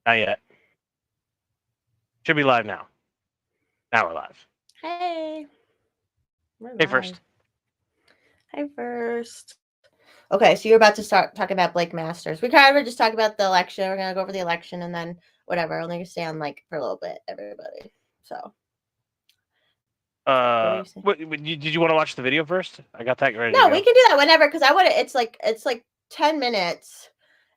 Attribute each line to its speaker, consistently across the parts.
Speaker 1: Not yet. Should be live now. Now we're live.
Speaker 2: Hey, we're
Speaker 1: Hey,
Speaker 2: live.
Speaker 1: first.
Speaker 2: Hi, first. Okay, so you're about to start talking about Blake Masters. We kind of just talk about the election. We're gonna go over the election and then whatever. Only gonna stay on like for a little bit, everybody. So what were you saying?
Speaker 1: Did you want to watch the video first? I got that ready to
Speaker 2: No, we
Speaker 1: go.
Speaker 2: can do that whenever because I want to. It's like 10 minutes.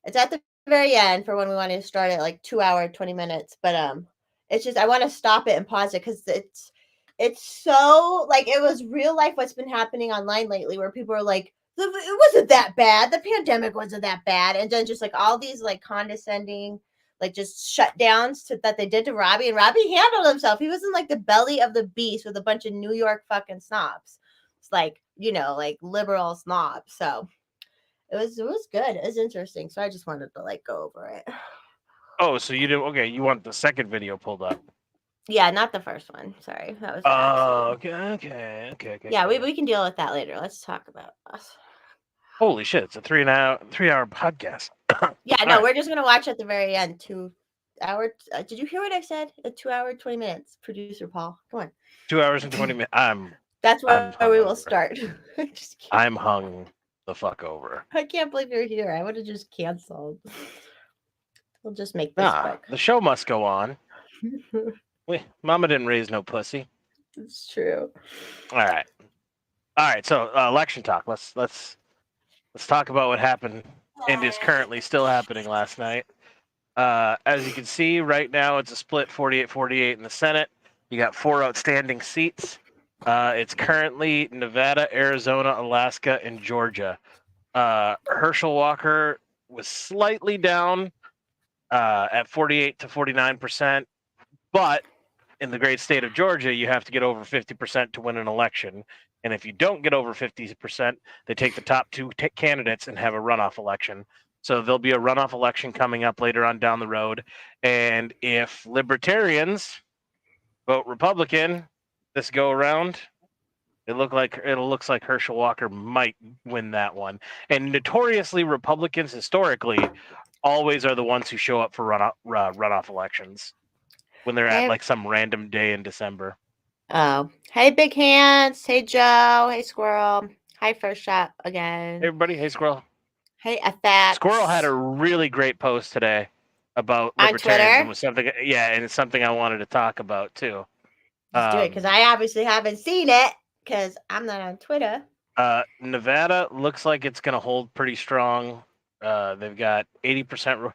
Speaker 2: It's at the very end for when we want to start it, like 2 hour 20 minutes. But it's just I want to stop it and pause it because it's so like it was real life what's been happening online lately where people are like it wasn't that bad, the pandemic wasn't that bad, and then just like all these like condescending like just shutdowns that they did to Robbie, and Robbie handled himself. He was in like the belly of the beast with a bunch of New York fucking snobs. It's like, like liberal snobs. So it was good. It was interesting. So I just wanted to like go over it.
Speaker 1: Oh, so you do? Okay, you want the second video pulled up?
Speaker 2: Yeah, not the first one. Sorry, that was the
Speaker 1: Oh,
Speaker 2: accident.
Speaker 1: okay.
Speaker 2: Yeah, we can deal with that later. Let's talk about us.
Speaker 1: Holy shit! It's a 3 hour podcast.
Speaker 2: Yeah,
Speaker 1: All
Speaker 2: no,
Speaker 1: right,
Speaker 2: we're just gonna watch at the very end. 2 hour. Did you hear what I said? A 2 hour 20 minutes. Producer Paul, come on.
Speaker 1: 2 hours and 20 minutes.
Speaker 2: That's where
Speaker 1: I'm
Speaker 2: we will
Speaker 1: hungover.
Speaker 2: start. Just kidding.
Speaker 1: I'm hung the fuck over.
Speaker 2: I can't believe you're here. I would have just canceled. We'll just make this
Speaker 1: Nah,
Speaker 2: quick.
Speaker 1: the show must go on. Mama didn't raise no pussy.
Speaker 2: It's true.
Speaker 1: All right. So election talk. Let's talk about what happened and is currently still happening last night. As you can see, right now it's a split 48-48 in the Senate. You got 4 outstanding seats. It's currently Nevada, Arizona, Alaska, and Georgia. Herschel Walker was slightly down at 48 to 49%, but in the great state of Georgia, you have to get over 50% to win an election. And if you don't get over 50%, they take the top two candidates and have a runoff election. So there'll be a runoff election coming up later on down the road. And if libertarians vote Republican this go around, it looks like Herschel Walker might win that one. And notoriously, Republicans historically always are the ones who show up for runoff elections when they're at
Speaker 2: Hey,
Speaker 1: like some random day in December.
Speaker 2: oh, hey, big hands. Hey, Joe. Hey, Squirrel. Hi, First Shot
Speaker 1: Hey
Speaker 2: again.
Speaker 1: everybody, hey Squirrel.
Speaker 2: Hey,
Speaker 1: Squirrel had a
Speaker 2: FX
Speaker 1: really great post today about
Speaker 2: on
Speaker 1: libertarians and
Speaker 2: Twitter.
Speaker 1: was something and it's something I wanted to talk about too.
Speaker 2: Let's do it because
Speaker 1: Um,
Speaker 2: I obviously haven't seen it because I'm not on Twitter.
Speaker 1: Nevada looks like it's going to hold pretty strong. They've got 80%.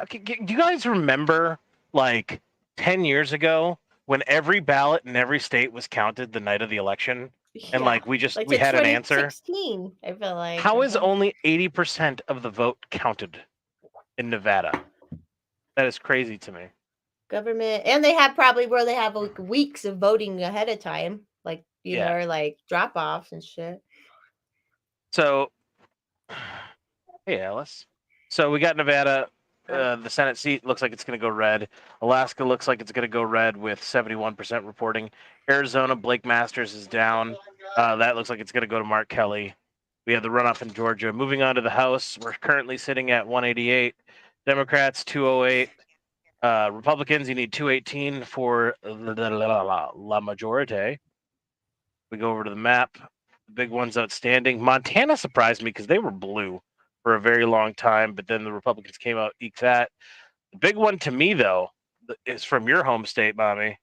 Speaker 1: Do you guys remember like 10 years ago when every ballot in every state was counted the night of the election? And
Speaker 2: Yeah,
Speaker 1: like
Speaker 2: like
Speaker 1: we
Speaker 2: to
Speaker 1: had an answer.
Speaker 2: 2016. I feel like
Speaker 1: How is only 80% of the vote counted in Nevada? That is crazy to me.
Speaker 2: government, and they have probably where they have like weeks of voting ahead of time, like
Speaker 1: Yeah.
Speaker 2: or like drop offs and shit.
Speaker 1: So, hey, Alice. So we got Nevada. The Senate seat looks like it's going to go red. Alaska looks like it's going to go red with 71% reporting. Arizona, Blake Masters is down. That looks like it's going to go to Mark Kelly. We have the runoff in Georgia. Moving on to the House, we're currently sitting at 188. Democrats, 208. Republicans, you need 218 for la majority. We go over to the map. The big ones outstanding. Montana surprised me because they were blue for a very long time, but then the Republicans came out, eked that. The big one to me, though, is from your home state, Mommy.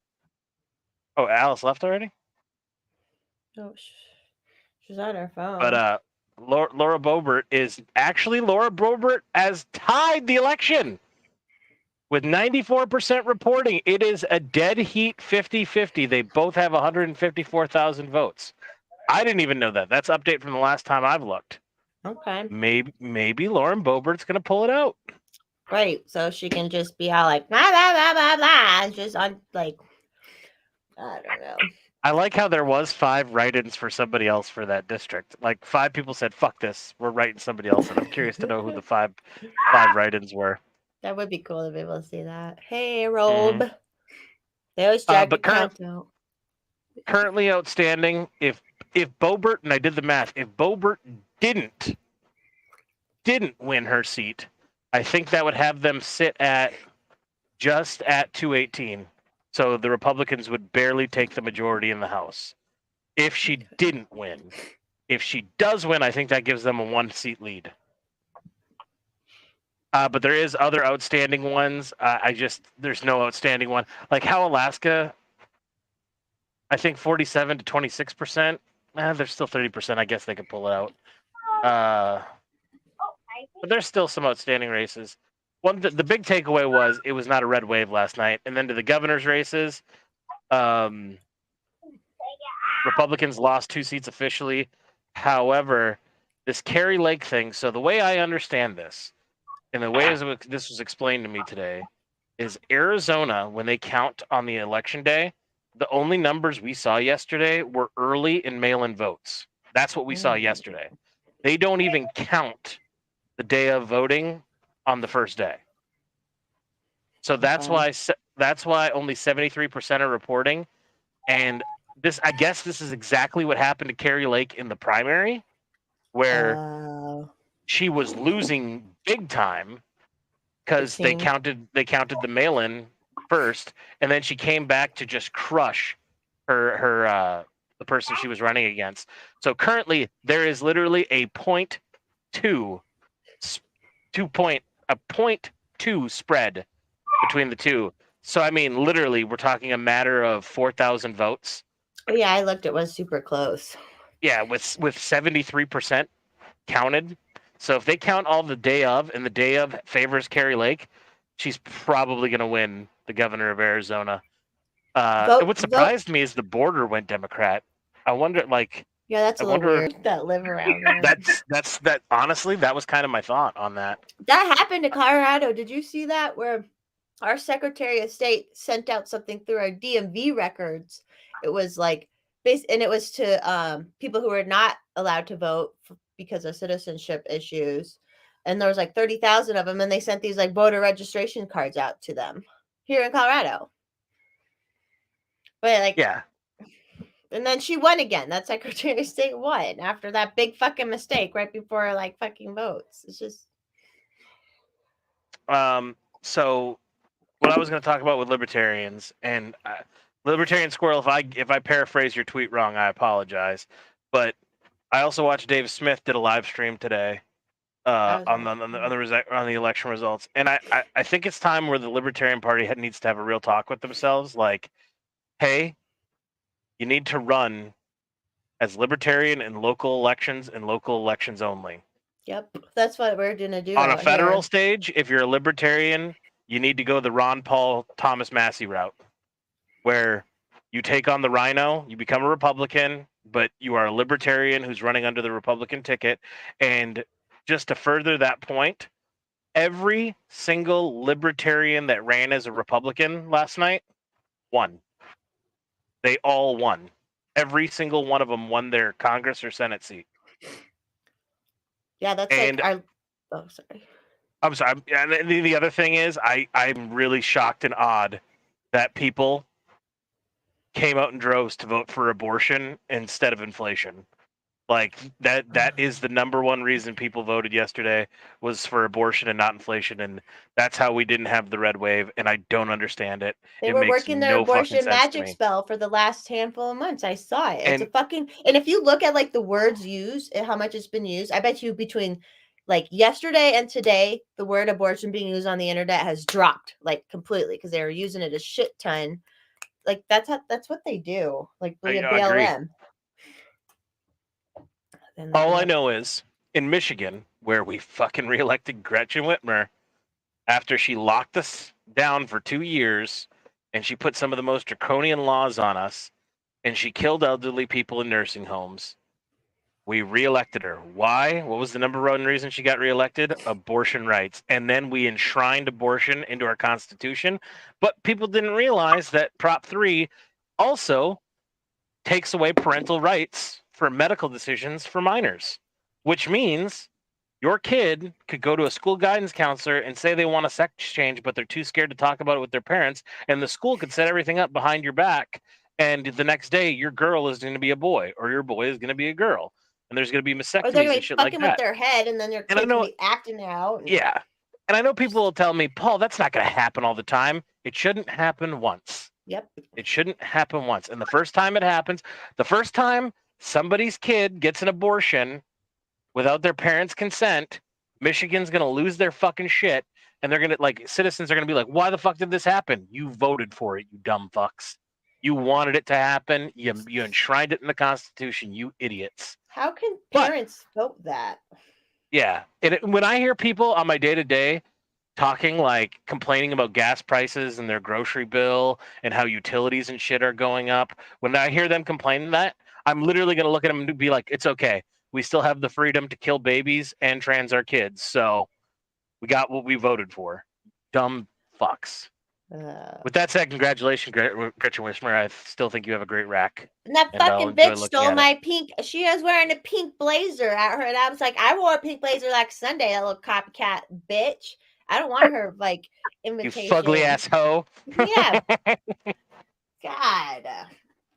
Speaker 1: Oh, Alice left already?
Speaker 2: Oh, she's on her
Speaker 1: But
Speaker 2: phone.
Speaker 1: Laura Boebert is actually Laura Boebert has tied the election with 94% reporting. It is a dead heat 50-50. They both have 154,000 votes. I didn't even know that. That's update from the last time I've looked.
Speaker 2: Okay.
Speaker 1: Maybe Lauren Boebert's gonna pull it out.
Speaker 2: Great. So she can just be all like blah blah blah blah blah, just on like I don't know.
Speaker 1: I like how there was 5 write-ins for somebody else for that district. Like 5 people said, "Fuck this, we're writing somebody else." And I'm curious to know who the five write-ins were.
Speaker 2: That would be cool to be able to see that. Hey,
Speaker 1: Mm-hmm.
Speaker 2: Robe. They always drag
Speaker 1: But
Speaker 2: your content.
Speaker 1: currently outstanding, if Boebert, and I did the math, if Boebert didn't win her seat, I think that would have them sit at just at 218. So the Republicans would barely take the majority in the House if she didn't win. If she does win, I think that gives them a 1-seat lead. But there is other outstanding ones. There's no outstanding one. Like how Alaska, I think 47 to 26%. There's still 30%. I guess they could pull it out. But there's still some outstanding races. The big takeaway was it was not a red wave last night. And then to the governor's races, Republicans lost 2 seats officially. However, this Kari Lake thing. So the way I understand this, and the way this was explained to me today, is Arizona, when they count on the election day, the only numbers we saw yesterday were early and mail-in votes. That's what we saw yesterday. They don't even count the day of voting on the first day. So that's why only 73% are reporting. And I guess this is exactly what happened to Kari Lake in the primary, where she was losing big time because they counted the mail-in first, and then she came back to just crush the person she was running against. So currently there is literally a 0.2 spread between the two. So I mean, literally, we're talking a matter of 4,000 votes.
Speaker 2: Oh, yeah, I looked. It was super close.
Speaker 1: Yeah, with 73% counted. So if they count all the day of, and the day of favors Kari Lake, she's probably going to win the governor of Arizona. What surprised me is the border went Democrat. I wonder,
Speaker 2: yeah, that's a little weird. That live around there.
Speaker 1: That's honestly, that was kind of my thought on that.
Speaker 2: That happened to Colorado. Did you see that? Where our Secretary of State sent out something through our DMV records. It was and it was to people who were not allowed to vote because of citizenship issues. And there was 30,000 of them, and they sent these voter registration cards out to them here in Colorado. But
Speaker 1: yeah.
Speaker 2: And then she won again. That Secretary of State won after that big fucking mistake right before fucking votes. It's just.
Speaker 1: So what I was going to talk about with libertarians, and Libertarian Squirrel, if I paraphrase your tweet wrong, I apologize. But I also watched Dave Smith did a live stream today on the election results, and I think it's time where the Libertarian Party needs to have a real talk with themselves. Like, hey, you need to run as Libertarian in local elections and local elections only.
Speaker 2: Yep, that's what we're gonna do
Speaker 1: on a federal stage. If you're a Libertarian, you need to go the Ron Paul Thomas Massey route, where you take on the Rhino, you become a Republican, but you are a Libertarian who's running under the Republican ticket. And just to further that point, every single Libertarian that ran as a Republican last night won. They all won. Every single one of them won their Congress or Senate seat.
Speaker 2: Yeah, that's oh, sorry.
Speaker 1: I'm sorry. And the other thing is, I'm really shocked and odd that people came out in droves to vote for abortion instead of inflation. That is the number one reason people voted yesterday was for abortion and not inflation, and that's how we didn't have the red wave, and I don't understand it.
Speaker 2: They were working their abortion magic spell for the last handful of months. I saw it. It's and if you look at the words used and how much it's been used, I bet you between yesterday and today, the word abortion being used on the internet has dropped completely because they were using it a shit ton. That's what they do. BLM.
Speaker 1: All I know is in Michigan, where we fucking reelected Gretchen Whitmer, after she locked us down for 2 years and she put some of the most draconian laws on us and she killed elderly people in nursing homes, we reelected her. Why? What was the number one reason she got reelected? Abortion rights. And then we enshrined abortion into our Constitution. But people didn't realize that Prop 3 also takes away parental rights for medical decisions for minors, which means your kid could go to a school guidance counselor and say they want a sex change, but they're too scared to talk about it with their parents, and the school could set everything up behind your back, and the next day your girl is going to be a boy or your boy is going to be a girl, and there's going to be mastectomies and shit like that.
Speaker 2: With their head, and then their kids going to be acting out.
Speaker 1: Yeah. And I know people will tell me, Paul, that's not going to happen all the time. It shouldn't happen once.
Speaker 2: Yep.
Speaker 1: It shouldn't happen once. And the first time it happens, the first time somebody's kid gets an abortion without their parents' consent, Michigan's going to lose their fucking shit. And they're going to, like, citizens are going to be like, why the fuck did this happen? You voted for it, you dumb fucks. You wanted it to happen. You enshrined it in the Constitution, you idiots.
Speaker 2: How can
Speaker 1: But,
Speaker 2: parents vote that?
Speaker 1: yeah. When I hear people on my day to day talking, like, complaining about gas prices and their grocery bill and how utilities and shit are going up, when I hear them complaining that, I'm literally going to look at them and be like, it's okay. We still have the freedom to kill babies and trans our kids. So we got what we voted for. Dumb fucks. With that said, congratulations, Gretchen Whitmer. I still think you have a great rack.
Speaker 2: And that
Speaker 1: And I'll
Speaker 2: fucking
Speaker 1: enjoy
Speaker 2: bitch
Speaker 1: looking
Speaker 2: stole
Speaker 1: at it.
Speaker 2: my pink. She was wearing a pink blazer at her, and I was like, I wore a pink blazer like Sunday. That little copycat bitch. I don't want her like
Speaker 1: You
Speaker 2: invitation.
Speaker 1: fugly ass hoe.
Speaker 2: Yeah. God.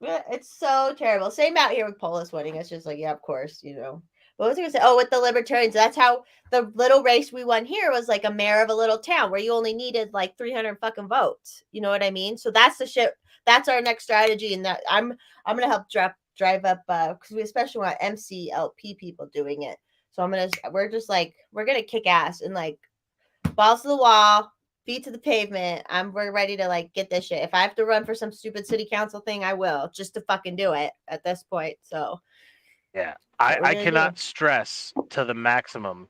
Speaker 2: It's so terrible. Same out here with Paula's wedding. It's just like, yeah, of course, you know. What was I gonna say? Oh, with the libertarians, that's how the little race we won here was like a mayor of a little town where you only needed like 300 fucking votes. You know what I mean? So that's the shit. That's our next strategy, and that I'm gonna help drive up because we especially want MCLP people doing it. So we're gonna kick ass and like balls to the wall, feet to the pavement. We're ready to like get this shit. If I have to run for some stupid city council thing, I will just to fucking do it at this point. So
Speaker 1: yeah, I cannot stress to the maximum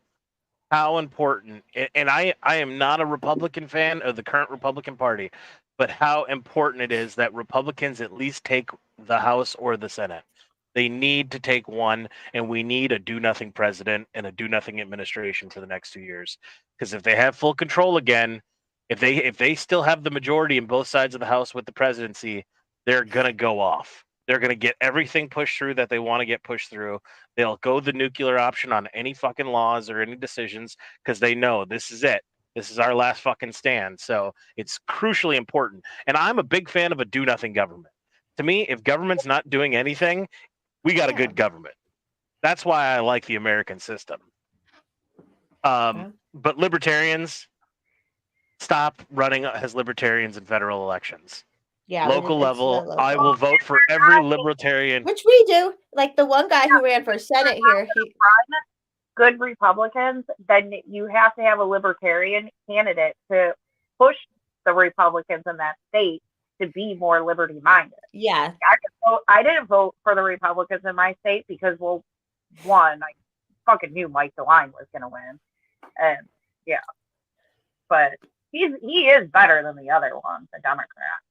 Speaker 1: how important, and I am not a Republican fan of the current Republican Party, but how important it is that Republicans at least take the House or the Senate. They need to take one, and we need a do nothing president and a do nothing administration for the next 2 years. Because if they have full control again, if they still have the majority in both sides of the House with the presidency, they're gonna go off. They're gonna get everything pushed through that they want to get pushed through. They'll go the nuclear option on any fucking laws or any decisions because they know this is it. This is our last fucking stand. So it's crucially important. And I'm a big fan of a do nothing government. To me, if government's not doing anything, we got a good government. That's why I like the American system. But libertarians, stop running as libertarians in federal elections.
Speaker 2: yeah,
Speaker 1: Local level, I will vote for every libertarian.
Speaker 2: Which we do. Like the one guy who ran for Senate here.
Speaker 3: Good Republicans, then you have to have a libertarian candidate to push the Republicans in that state to be more liberty minded.
Speaker 2: Yeah.
Speaker 3: I didn't vote for the Republicans in my state because, well, one, I fucking knew Mike DeWine was going to win. And yeah, but he is better than the other one, the Democrat.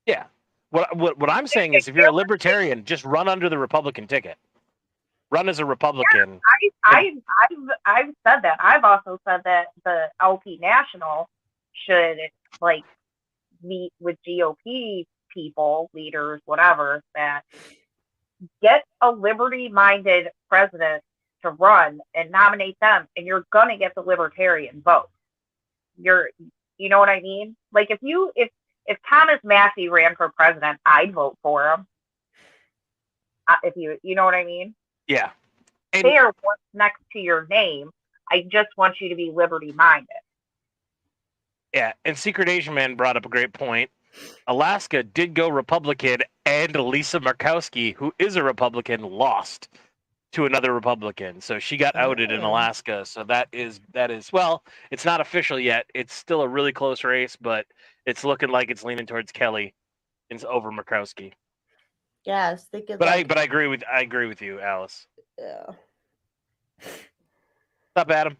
Speaker 1: Yeah. What I'm saying is if you're a libertarian, just run under the Republican ticket. Run as a Republican.
Speaker 3: Yeah, I've said that. I've also said that the LP National should like meet with GOP people, leaders, whatever, that get a liberty-minded president to run and nominate them, and you're gonna get the libertarian vote. You know what I mean? Like if Thomas Massey ran for president, I'd vote for him. If you know what I mean?
Speaker 1: Yeah.
Speaker 3: And they are what's next to your name. I just want you to be liberty-minded.
Speaker 1: Yeah, and Secret Asian Man brought up a great point. Alaska did go Republican, and Lisa Murkowski, who is a Republican, lost to another Republican. So she got outed in Alaska. So that is well, it's not official yet. It's still a really close race, but it's looking like it's leaning towards Kelly over Murkowski.
Speaker 2: Yes,
Speaker 1: but I agree with you, Alice.
Speaker 2: Yeah.
Speaker 1: What's up, Adam?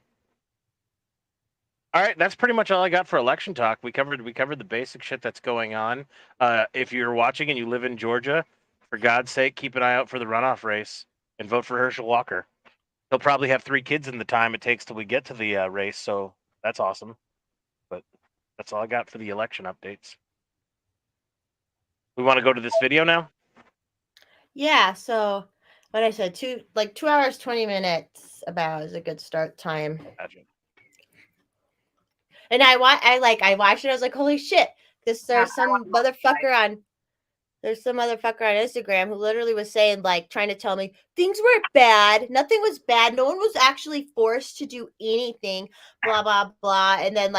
Speaker 1: All right, that's pretty much all I got for election talk. We covered the basic shit that's going on. If you're watching and you live in Georgia, for God's sake, keep an eye out for the runoff race and vote for Herschel Walker. He'll probably have 3 kids in the time it takes till we get to the race, so that's awesome. But that's all I got for the election updates. We want to go to this video now?
Speaker 2: Yeah, so what I said, 2 hours 20 minutes about is a good start time.
Speaker 1: Gotcha.
Speaker 2: And I watched it. I was like, holy shit! Because there's some motherfucker on there's some motherfucker on Instagram who literally was saying, like, trying to tell me things weren't bad. Nothing was bad. No one was actually forced to do anything, blah, blah, blah. And then,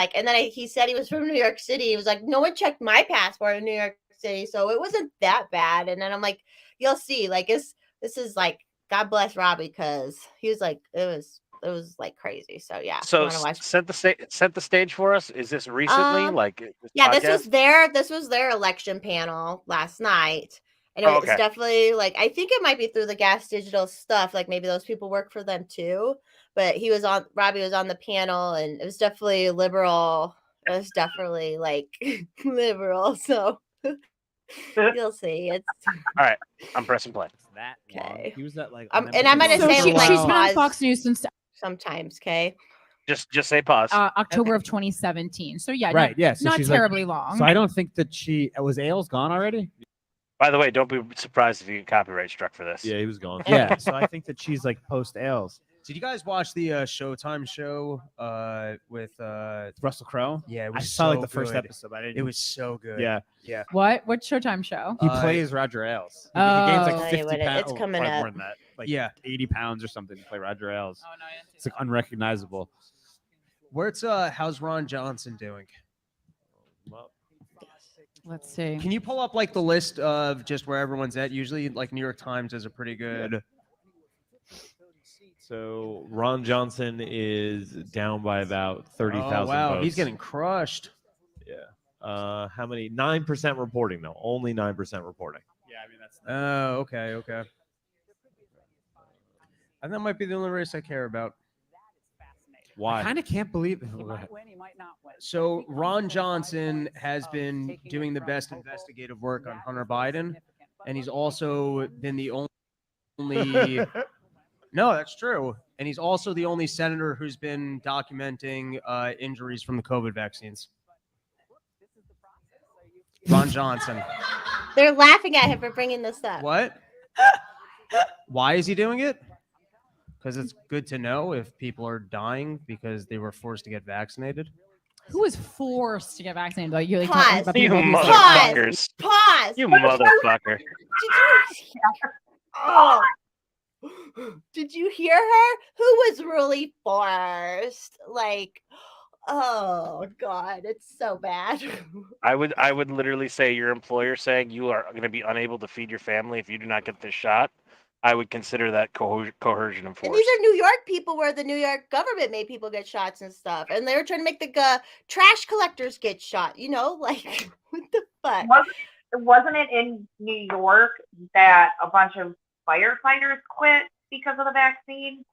Speaker 2: he said he was from New York City. He was like, no one checked my passport in New York City. So it wasn't that bad. And then I'm like, you'll see, like, this is like, God bless Robbie, because he was like, it was like crazy. So yeah, if you
Speaker 1: So
Speaker 2: want to watch.
Speaker 1: set the stage for us. Is this recently?
Speaker 2: Yeah,
Speaker 1: podcast?
Speaker 2: this was their election panel last night. And it was
Speaker 1: okay.
Speaker 2: definitely like, I think it might be through the Gas Digital stuff. Like maybe those people work for them too. But Robbie was on the panel, and it was definitely liberal. It was definitely like liberal. So you'll see. It's
Speaker 1: All right. I'm pressing play.
Speaker 4: That long.
Speaker 2: okay.
Speaker 4: He was at like.
Speaker 2: And I'm gonna
Speaker 5: So
Speaker 2: say
Speaker 5: she's
Speaker 2: like
Speaker 5: been on
Speaker 2: pause
Speaker 5: Fox News since
Speaker 2: sometimes. Okay.
Speaker 1: Just say pause.
Speaker 5: October of 2017. So yeah,
Speaker 4: Right. Yeah. So
Speaker 5: not
Speaker 4: she's
Speaker 5: terribly
Speaker 4: like,
Speaker 5: long.
Speaker 4: So I don't think that she was Ailes gone already.
Speaker 1: By the way, don't be surprised if you get copyright struck for this.
Speaker 6: Yeah, he was gone.
Speaker 4: Yeah. So I think that she's like post Ailes.
Speaker 7: Did you guys watch the Showtime show with
Speaker 4: Russell Crowe.
Speaker 7: Yeah, it
Speaker 4: I
Speaker 7: was
Speaker 4: saw like
Speaker 7: so
Speaker 4: the first
Speaker 7: good.
Speaker 4: episode. But I didn't.
Speaker 7: It was so good.
Speaker 4: Yeah.
Speaker 5: What Showtime show?
Speaker 4: He
Speaker 7: Uh,
Speaker 4: plays Roger Ailes. He
Speaker 5: Oh.
Speaker 4: gains
Speaker 2: I'll
Speaker 4: like
Speaker 2: tell you
Speaker 4: 50
Speaker 2: what,
Speaker 4: pounds.
Speaker 2: it's coming
Speaker 4: probably
Speaker 2: up.
Speaker 4: more than that. Like
Speaker 7: Yeah.
Speaker 4: 80 pounds or something to play Roger Ailes.
Speaker 5: Oh no, I didn't see
Speaker 4: It's like unrecognizable.
Speaker 7: How's Ron Johnson doing?
Speaker 6: Well,
Speaker 5: Let's see.
Speaker 7: Can you pull up like the list of just where everyone's at? Usually, like New York Times does a pretty good.
Speaker 6: so Ron Johnson is down by about 30,000
Speaker 7: Oh wow,
Speaker 6: votes.
Speaker 7: he's getting crushed.
Speaker 6: Yeah. How many? 9% reporting though. Only 9% reporting.
Speaker 4: Yeah, I mean that's.
Speaker 7: Oh, okay. And that might be the only race I care about.
Speaker 6: Why?
Speaker 4: I kind of can't believe.
Speaker 7: So Ron Johnson has been doing the best investigative work on Hunter Biden, and he's also been the only. No, that's true. And he's also the only senator who's been documenting injuries from the COVID vaccines. Ron Johnson.
Speaker 2: They're laughing at him for bringing this up.
Speaker 7: What? Why is he doing it? Because it's good to know if people are dying because they were forced to get vaccinated.
Speaker 5: Who was forced to get vaccinated? Like you're like
Speaker 2: Pause.
Speaker 5: talking about
Speaker 1: You
Speaker 5: people who's like-
Speaker 1: motherfuckers.
Speaker 2: Pause.
Speaker 1: You motherfucker.
Speaker 2: Oh. Did you hear her? Who was really forced? Like, oh God, it's so bad.
Speaker 1: I would literally say your employer saying you are going to be unable to feed your family if you do not get this shot. I would consider that coercion and force.
Speaker 2: And these are New York people where the New York government made people get shots and stuff. And they were trying to make the trash collectors get shot, you know? Like, what the fuck?
Speaker 3: Wasn't it in New York that a bunch of firefighters quit because of the vaccine?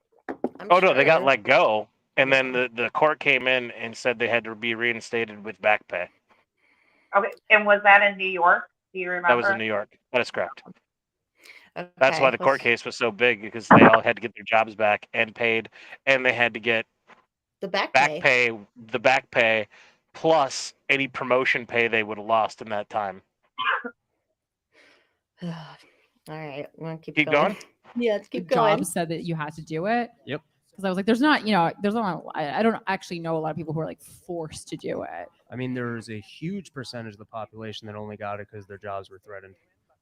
Speaker 1: Oh no, they got
Speaker 2: sure.
Speaker 1: let go, and then the court came in and said they had to be reinstated with back pay.
Speaker 3: Okay, and was that in New York? Do you remember?
Speaker 1: That was in New York. That is correct. That's
Speaker 2: Okay,
Speaker 1: why the court case was so big, because they all had to get their jobs back and paid, and they had to get
Speaker 2: the back
Speaker 1: the back pay, plus any promotion pay they would have lost in that time.
Speaker 2: All right, I'm gonna keep
Speaker 1: Keep going?
Speaker 2: Yeah, let's
Speaker 5: the
Speaker 2: keep going.
Speaker 5: job said that you had to do it.
Speaker 4: Yep.
Speaker 5: Because I was like, there's not. I don't actually know a lot of people who are like forced to do it.
Speaker 7: I mean, there's a huge percentage of the population that only got it because their jobs were threatened.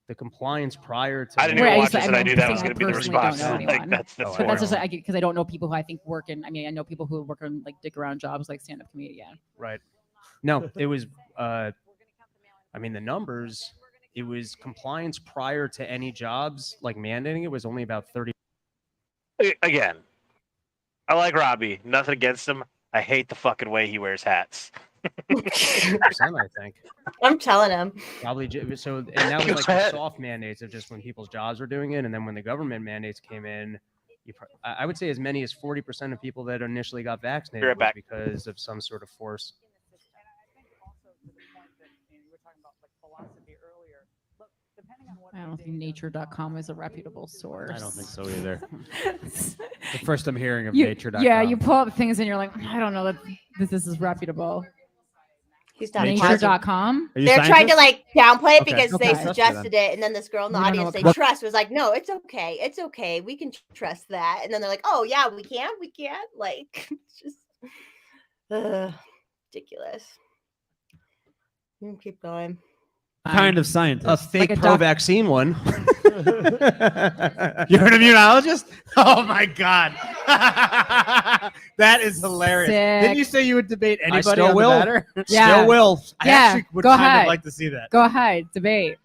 Speaker 7: The compliance prior to
Speaker 1: I didn't
Speaker 5: Right,
Speaker 1: even
Speaker 5: I
Speaker 1: watch
Speaker 5: just-
Speaker 1: this, and
Speaker 5: I'm
Speaker 1: I knew
Speaker 5: just
Speaker 1: that was
Speaker 5: saying
Speaker 1: going to
Speaker 5: I
Speaker 1: be the
Speaker 5: personally don't
Speaker 1: response.
Speaker 5: know
Speaker 1: Like,
Speaker 5: anyone.
Speaker 1: that's
Speaker 7: Oh,
Speaker 5: But
Speaker 1: horrible.
Speaker 5: that's just like because I don't know people who I think work in. I mean, I know people who work in like dig around jobs like stand-up comedian.
Speaker 7: Right. No, it was. I mean, the numbers. It was compliance prior to any jobs, like mandating it, was only about 30%.
Speaker 1: Again, I like Robbie. Nothing against him. I hate the fucking way he wears hats.
Speaker 7: I think.
Speaker 2: I'm telling him.
Speaker 7: Probably so, and that was like the soft mandates of just when people's jobs were doing it, and then when the government mandates came in, I would say as many as 40% of people that initially got vaccinated
Speaker 1: right
Speaker 7: was
Speaker 1: back.
Speaker 7: because of some sort of force.
Speaker 5: I don't think nature.com is a reputable source.
Speaker 4: I don't think so either. The first I'm hearing of
Speaker 5: You-
Speaker 4: nature.com.
Speaker 5: Yeah, you pull up things and you're like, I don't know that this is reputable.
Speaker 2: He's not
Speaker 4: Nature.
Speaker 2: positive.
Speaker 5: Nature.com.
Speaker 4: Are you
Speaker 2: They're trying to
Speaker 4: scientists?
Speaker 2: like downplay it
Speaker 4: Okay.
Speaker 2: because
Speaker 5: Okay.
Speaker 2: they
Speaker 5: Trust
Speaker 4: you
Speaker 2: suggested it, and then this girl in the
Speaker 5: We don't know
Speaker 2: audience they
Speaker 5: what-
Speaker 2: trust was like, "No, it's okay, we can trust that." And then they're like, "Oh yeah, we can." Like, it's just ridiculous. Keep going.
Speaker 4: kind of
Speaker 7: a
Speaker 4: scientist.
Speaker 7: fake
Speaker 5: a
Speaker 7: pro-vaccine one.
Speaker 4: You're an immunologist? Oh my god, that is hilarious. Didn't
Speaker 5: Sick.
Speaker 4: you say you would debate anybody
Speaker 7: still
Speaker 4: on the
Speaker 7: will.
Speaker 4: matter?
Speaker 5: Yeah.
Speaker 7: Still will.
Speaker 4: I
Speaker 5: Yeah,
Speaker 4: actually would
Speaker 5: go
Speaker 4: kind
Speaker 5: ahead.
Speaker 4: of like to see that.
Speaker 5: Go ahead, debate.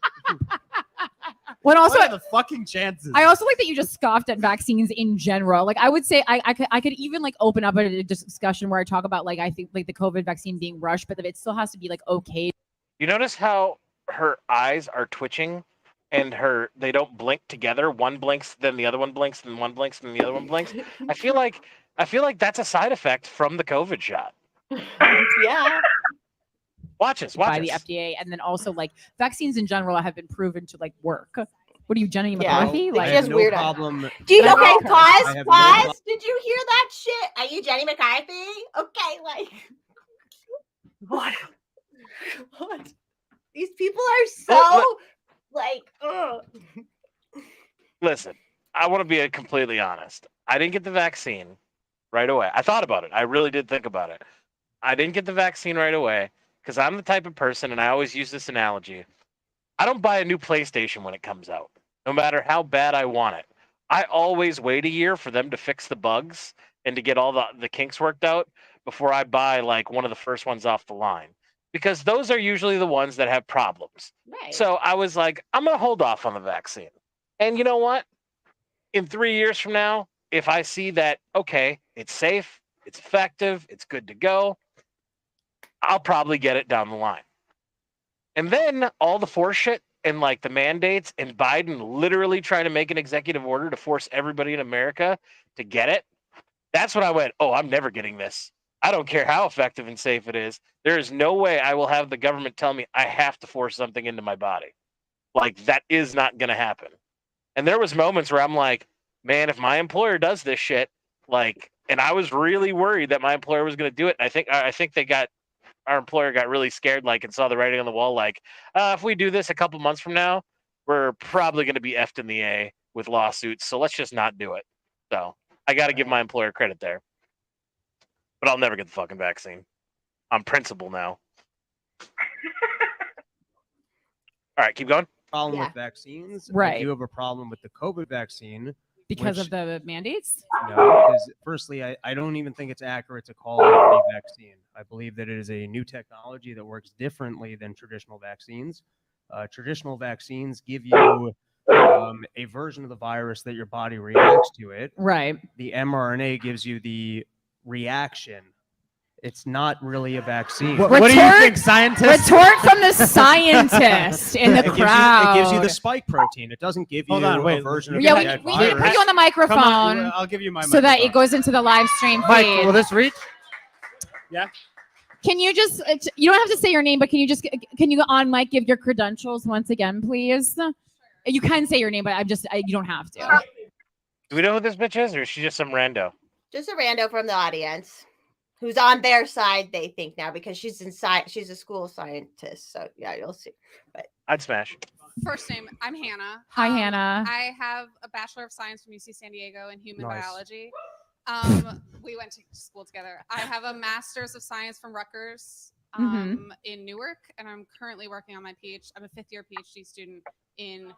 Speaker 5: When also,
Speaker 4: What are the fucking chances?
Speaker 5: I also like that you just scoffed at vaccines in general. Like, I would say I could even like open up a discussion where I talk about like I think like the COVID vaccine being rushed, but it still has to be like okay.
Speaker 1: You notice how her eyes are twitching, and they don't blink together. One blinks, then the other one blinks, then one blinks, then the other one blinks. I feel like that's a side effect from the COVID shot.
Speaker 2: Yeah.
Speaker 1: Watch us.
Speaker 5: by the FDA, and then also like vaccines in general have been proven to like work. What are you, Jenny
Speaker 2: Yeah.
Speaker 5: McCarthy?
Speaker 2: It's
Speaker 7: I
Speaker 5: Like,
Speaker 7: have
Speaker 2: just
Speaker 7: no
Speaker 2: weird.
Speaker 7: problem.
Speaker 2: Do you
Speaker 5: I
Speaker 2: okay?
Speaker 5: know.
Speaker 2: Pause.
Speaker 7: I have no
Speaker 2: Pause.
Speaker 7: pro-
Speaker 2: Did you hear that shit? Are you Jenny McCarthy? Okay, like
Speaker 3: What?
Speaker 2: what? These people are so like. Ugh.
Speaker 1: Listen, I want to be completely honest. I didn't get the vaccine right away. I thought about it. I really did think about it. I didn't get the vaccine right away because I'm the type of person, and I always use this analogy. I don't buy a new PlayStation when it comes out, no matter how bad I want it. I always wait a year for them to fix the bugs and to get all the kinks worked out before I buy like one of the first ones off the line, because those are usually the ones that have problems.
Speaker 2: Right.
Speaker 1: So I was like, I'm going to hold off on the vaccine. And you know what? In 3 years from now, if I see that, okay, it's safe, it's effective, it's good to go, I'll probably get it down the line. And then all the force shit and like the mandates and Biden literally trying to make an executive order to force everybody in America to get it. That's when I went, oh, I'm never getting this. I don't care how effective and safe it is. There is no way I will have the government tell me I have to force something into my body. Like, that is not going to happen. And there was moments where I'm like, man, if my employer does this shit, like, and I was really worried that my employer was going to do it. And I think our employer got really scared, like, and saw the writing on the wall, like, if we do this a couple months from now, we're probably going to be effed in the A with lawsuits. So let's just not do it. So I got to give my employer credit there. But I'll never get the fucking vaccine. On principle now. All right, keep going.
Speaker 7: Problem
Speaker 2: Yeah.
Speaker 7: with vaccines. I
Speaker 5: Right.
Speaker 7: do have a problem with the COVID vaccine.
Speaker 5: because
Speaker 7: Which-
Speaker 5: of the mandates.
Speaker 7: No, because firstly, I don't even think it's accurate to call it a vaccine. I believe that it is a new technology that works differently than traditional vaccines. Traditional vaccines give you a version of the virus that your body reacts to it.
Speaker 5: Right.
Speaker 7: The mRNA gives you the reaction. It's not really a vaccine.
Speaker 4: What do you
Speaker 5: Retort-
Speaker 4: think, scientists?
Speaker 5: Retort from the scientist in the
Speaker 7: It gives you-
Speaker 5: crowd.
Speaker 7: it gives you the spike protein. It doesn't give you
Speaker 4: Hold on, wait.
Speaker 7: a version of
Speaker 5: Yeah,
Speaker 7: the
Speaker 5: we
Speaker 7: dead
Speaker 5: need to put
Speaker 7: virus.
Speaker 5: you on the
Speaker 4: Come on,
Speaker 5: microphone
Speaker 4: I'll give you my
Speaker 5: so that it
Speaker 4: microphone.
Speaker 5: goes into the live stream
Speaker 4: Mike,
Speaker 5: feed.
Speaker 4: will this reach?
Speaker 5: Can you just, you don't have to say your name, but can you go on mic, give your credentials once again, please? You can say your name, but you don't have to.
Speaker 1: Do we know who this bitch is, or is she just some rando?
Speaker 2: Just a rando from the audience who's on their side, they think now, because she's in science. She's a school scientist. So yeah, you'll see.
Speaker 1: I'd smash.
Speaker 8: First name, I'm Hannah.
Speaker 5: Hi, Hannah.
Speaker 8: I have a Bachelor of Science from UC San Diego in human
Speaker 7: Nice.
Speaker 8: biology. We went to school together. I have a Master's of Science from Rutgers in Newark, and I'm currently working on my PhD. I'm a fifth-year PhD student in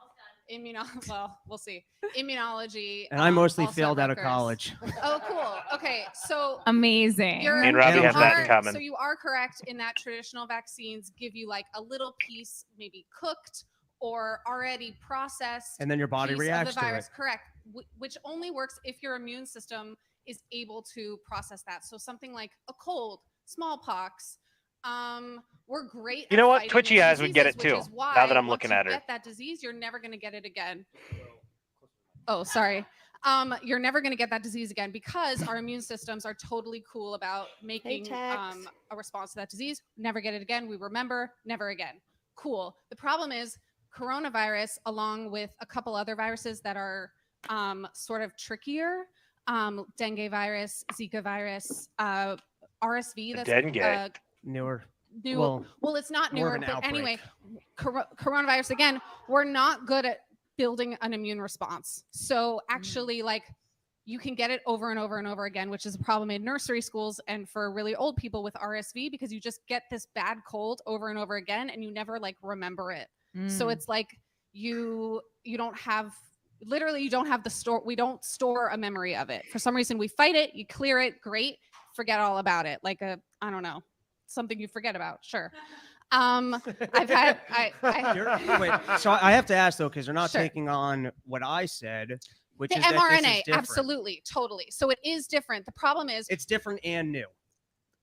Speaker 8: well, we'll see. Immunology.
Speaker 7: And I mostly
Speaker 8: also at
Speaker 7: failed out of
Speaker 8: Rutgers.
Speaker 7: college.
Speaker 8: Oh, cool. Okay, so
Speaker 5: Amazing.
Speaker 8: you're,
Speaker 1: Me and Robbie
Speaker 7: And
Speaker 1: have
Speaker 7: I'm
Speaker 1: that in
Speaker 7: hungry.
Speaker 1: common.
Speaker 8: so you are correct in that traditional vaccines give you like a little piece, maybe cooked or already processed.
Speaker 7: And then your body
Speaker 8: piece
Speaker 7: reacts
Speaker 8: of the
Speaker 7: to
Speaker 8: virus.
Speaker 7: it.
Speaker 8: Correct, which only works if your immune system is able to process that. So something like a cold, smallpox. We're great.
Speaker 1: You
Speaker 8: at
Speaker 1: know what?
Speaker 8: fighting
Speaker 1: Twitchy
Speaker 8: these
Speaker 1: eyes would get
Speaker 8: diseases,
Speaker 1: it too,
Speaker 8: which is why
Speaker 1: now that I'm
Speaker 8: once
Speaker 1: looking
Speaker 8: you
Speaker 1: at her.
Speaker 8: Get that disease, you're never going to get it again. Oh, sorry. You're never going to get that disease again because our immune systems are totally cool about making
Speaker 2: Tex.
Speaker 8: a response to that disease. Never get it again. We remember, never again. Cool. The problem is coronavirus, along with a couple other viruses that are sort of trickier, dengue virus, Zika virus, RSV. That's
Speaker 1: Dengue.
Speaker 7: Newer.
Speaker 8: new.
Speaker 7: Well,
Speaker 8: Well, it's not
Speaker 7: more of
Speaker 8: newer,
Speaker 7: an
Speaker 8: but anyway,
Speaker 7: outbreak.
Speaker 8: coronavirus again. We're not good at building an immune response. So actually, like, you can get it over and over and over again, which is a problem in nursery schools and for really old people with RSV, because you just get this bad cold over and over again and you never like remember it. So it's like you don't have literally you don't have the store. We don't store a memory of it. For some reason, we fight it. You clear it, great. Forget all about it. Like I don't know, something you forget about. Sure. I've had.
Speaker 7: Wait, so I have to ask though, because you're not
Speaker 8: Sure.
Speaker 7: taking on what I said, which
Speaker 8: The
Speaker 7: is that this
Speaker 8: mRNA,
Speaker 7: is different.
Speaker 8: absolutely, totally. So it is different. The problem is,
Speaker 7: It's different and new.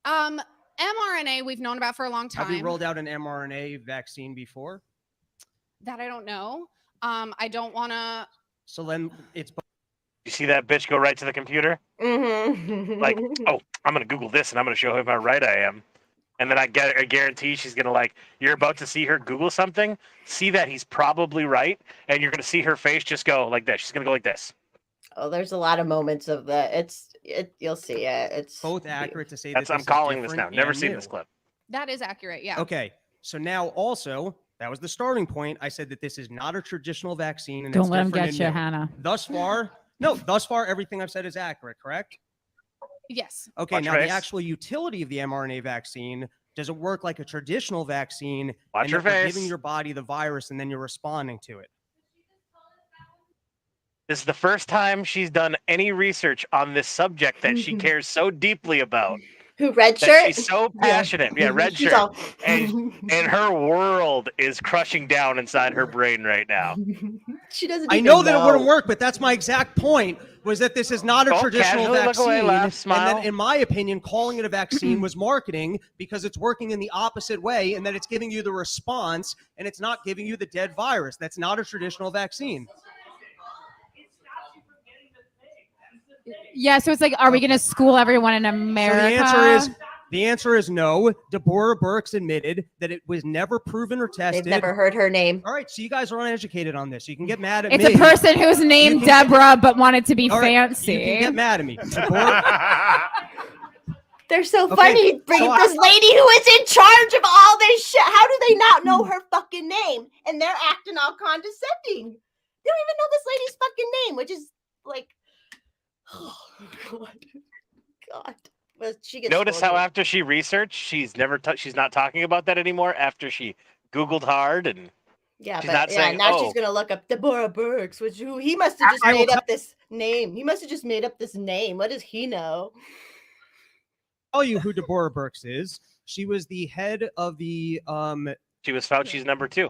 Speaker 8: mRNA we've known about for a long time.
Speaker 7: Have we rolled out an mRNA vaccine before?
Speaker 8: That I don't know. I don't want to.
Speaker 7: So then it's
Speaker 1: You see that bitch go right to the computer?
Speaker 2: Mhm.
Speaker 1: Like, oh, I'm gonna Google this and I'm gonna show him how right I am. And then I guarantee she's gonna like, you're about to see her Google something, see that he's probably right, and you're gonna see her face just go like this. She's gonna go like this.
Speaker 2: Oh, there's a lot of moments of that. You'll see it. It's
Speaker 7: both accurate to say
Speaker 1: That's
Speaker 7: that
Speaker 1: I'm
Speaker 7: this is
Speaker 1: calling this now.
Speaker 7: different
Speaker 1: Never
Speaker 7: and
Speaker 1: seen
Speaker 7: new.
Speaker 1: this clip.
Speaker 8: That is accurate. Yeah.
Speaker 7: Okay, so now also that was the starting point. I said that this is not a traditional vaccine, and
Speaker 5: Don't
Speaker 7: it's
Speaker 5: let him
Speaker 7: different
Speaker 5: get you,
Speaker 7: and new.
Speaker 5: Hannah.
Speaker 7: Thus far, everything I've said is accurate. Correct?
Speaker 8: Yes.
Speaker 7: Okay.
Speaker 1: Watch
Speaker 7: Now
Speaker 1: your
Speaker 7: the
Speaker 1: face.
Speaker 7: actual utility of the mRNA vaccine. Does it work like a traditional vaccine?
Speaker 1: Watch
Speaker 7: and
Speaker 1: your
Speaker 7: that we're
Speaker 1: face.
Speaker 7: giving your body the virus and then you're responding to it.
Speaker 1: This is the first time she's done any research on this subject that she cares so deeply about.
Speaker 2: who red
Speaker 1: That
Speaker 2: shirt.
Speaker 1: she's so passionate. Yeah, red
Speaker 2: She's
Speaker 1: shirt.
Speaker 2: all-
Speaker 1: And her world is crushing down inside her brain right now.
Speaker 2: She doesn't.
Speaker 7: I
Speaker 2: even
Speaker 7: know that it wouldn't work, but that's my exact point. Was that this is not a
Speaker 1: Don't
Speaker 7: traditional
Speaker 1: casually look
Speaker 7: vaccine,
Speaker 1: away, laugh,
Speaker 7: and
Speaker 1: smile.
Speaker 7: that, in my opinion, calling it a vaccine was marketing because it's working in the opposite way, and that it's giving you the response, and it's not giving you the dead virus. That's not a traditional vaccine.
Speaker 5: Yeah, so it's like, are we going to school everyone in America?
Speaker 7: So the answer is no. Deborah Birx admitted that it was never proven or tested.
Speaker 2: They've never heard her name.
Speaker 7: All right, so you guys are uneducated on this. You can get mad at
Speaker 5: It's
Speaker 7: me.
Speaker 5: a person who's named
Speaker 7: can get-
Speaker 5: Deborah but wanted to be
Speaker 7: All right,
Speaker 5: fancy.
Speaker 7: You can get mad at me. Deborah,
Speaker 2: They're so
Speaker 7: Okay,
Speaker 2: funny. Bring
Speaker 7: so
Speaker 2: this lady who is in charge of all this shit. How do they not know her fucking name? And they're acting all condescending. They don't even know this lady's fucking name, which is like, oh God. Well, she gets
Speaker 1: Notice how
Speaker 2: scolded.
Speaker 1: after she researched, she's not talking about that anymore. After she Googled hard and
Speaker 2: Yeah,
Speaker 1: she's
Speaker 2: but
Speaker 1: not
Speaker 2: yeah,
Speaker 1: saying,
Speaker 2: now
Speaker 1: "Oh."
Speaker 2: she's gonna look up Deborah Birx, which he must have just
Speaker 7: I will
Speaker 2: made up this name. He must have just made up this name. What does he know?
Speaker 7: tell you who Deborah Birx is. She was the head of the
Speaker 1: she was Fauci's number 2.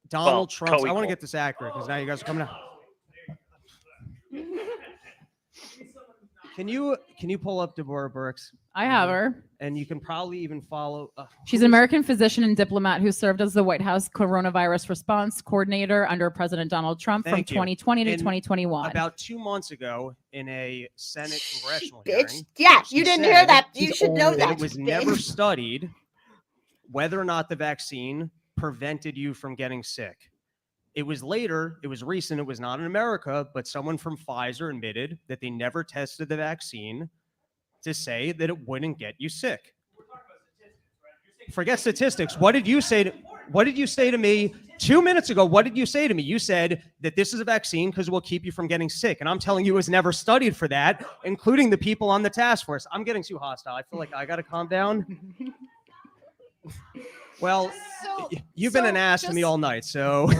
Speaker 7: Donald
Speaker 1: Well,
Speaker 7: Trump's. I want
Speaker 1: co-equal.
Speaker 7: to get this accurate because now you guys are coming out. Can you pull up Deborah Birx?
Speaker 5: I have her.
Speaker 7: And you can probably even follow.
Speaker 5: She's an American physician and diplomat who served as the White House coronavirus response coordinator under President Donald Trump
Speaker 7: Thank
Speaker 5: from
Speaker 7: you.
Speaker 5: 2020 to
Speaker 7: In
Speaker 5: 2021.
Speaker 7: About 2 months ago, in a Senate congressional
Speaker 2: Bitch.
Speaker 7: hearing,
Speaker 2: Yeah,
Speaker 7: she
Speaker 2: you didn't
Speaker 7: said
Speaker 2: hear that. You
Speaker 5: she's
Speaker 2: should know
Speaker 5: old.
Speaker 7: that
Speaker 2: that.
Speaker 7: it was
Speaker 2: bitch.
Speaker 7: never studied whether or not the vaccine prevented you from getting sick. It was recent, it was not in America, but someone from Pfizer admitted that they never tested the vaccine to say that it wouldn't get you sick. Forget statistics. What did you say to me 2 minutes ago? What did you say to me? You said that this is a vaccine because it will keep you from getting sick. And I'm telling you, it was never studied for that, including the people on the task force. I'm getting too hostile. I feel like I got to calm down. Well, you've been an ass to me all night, so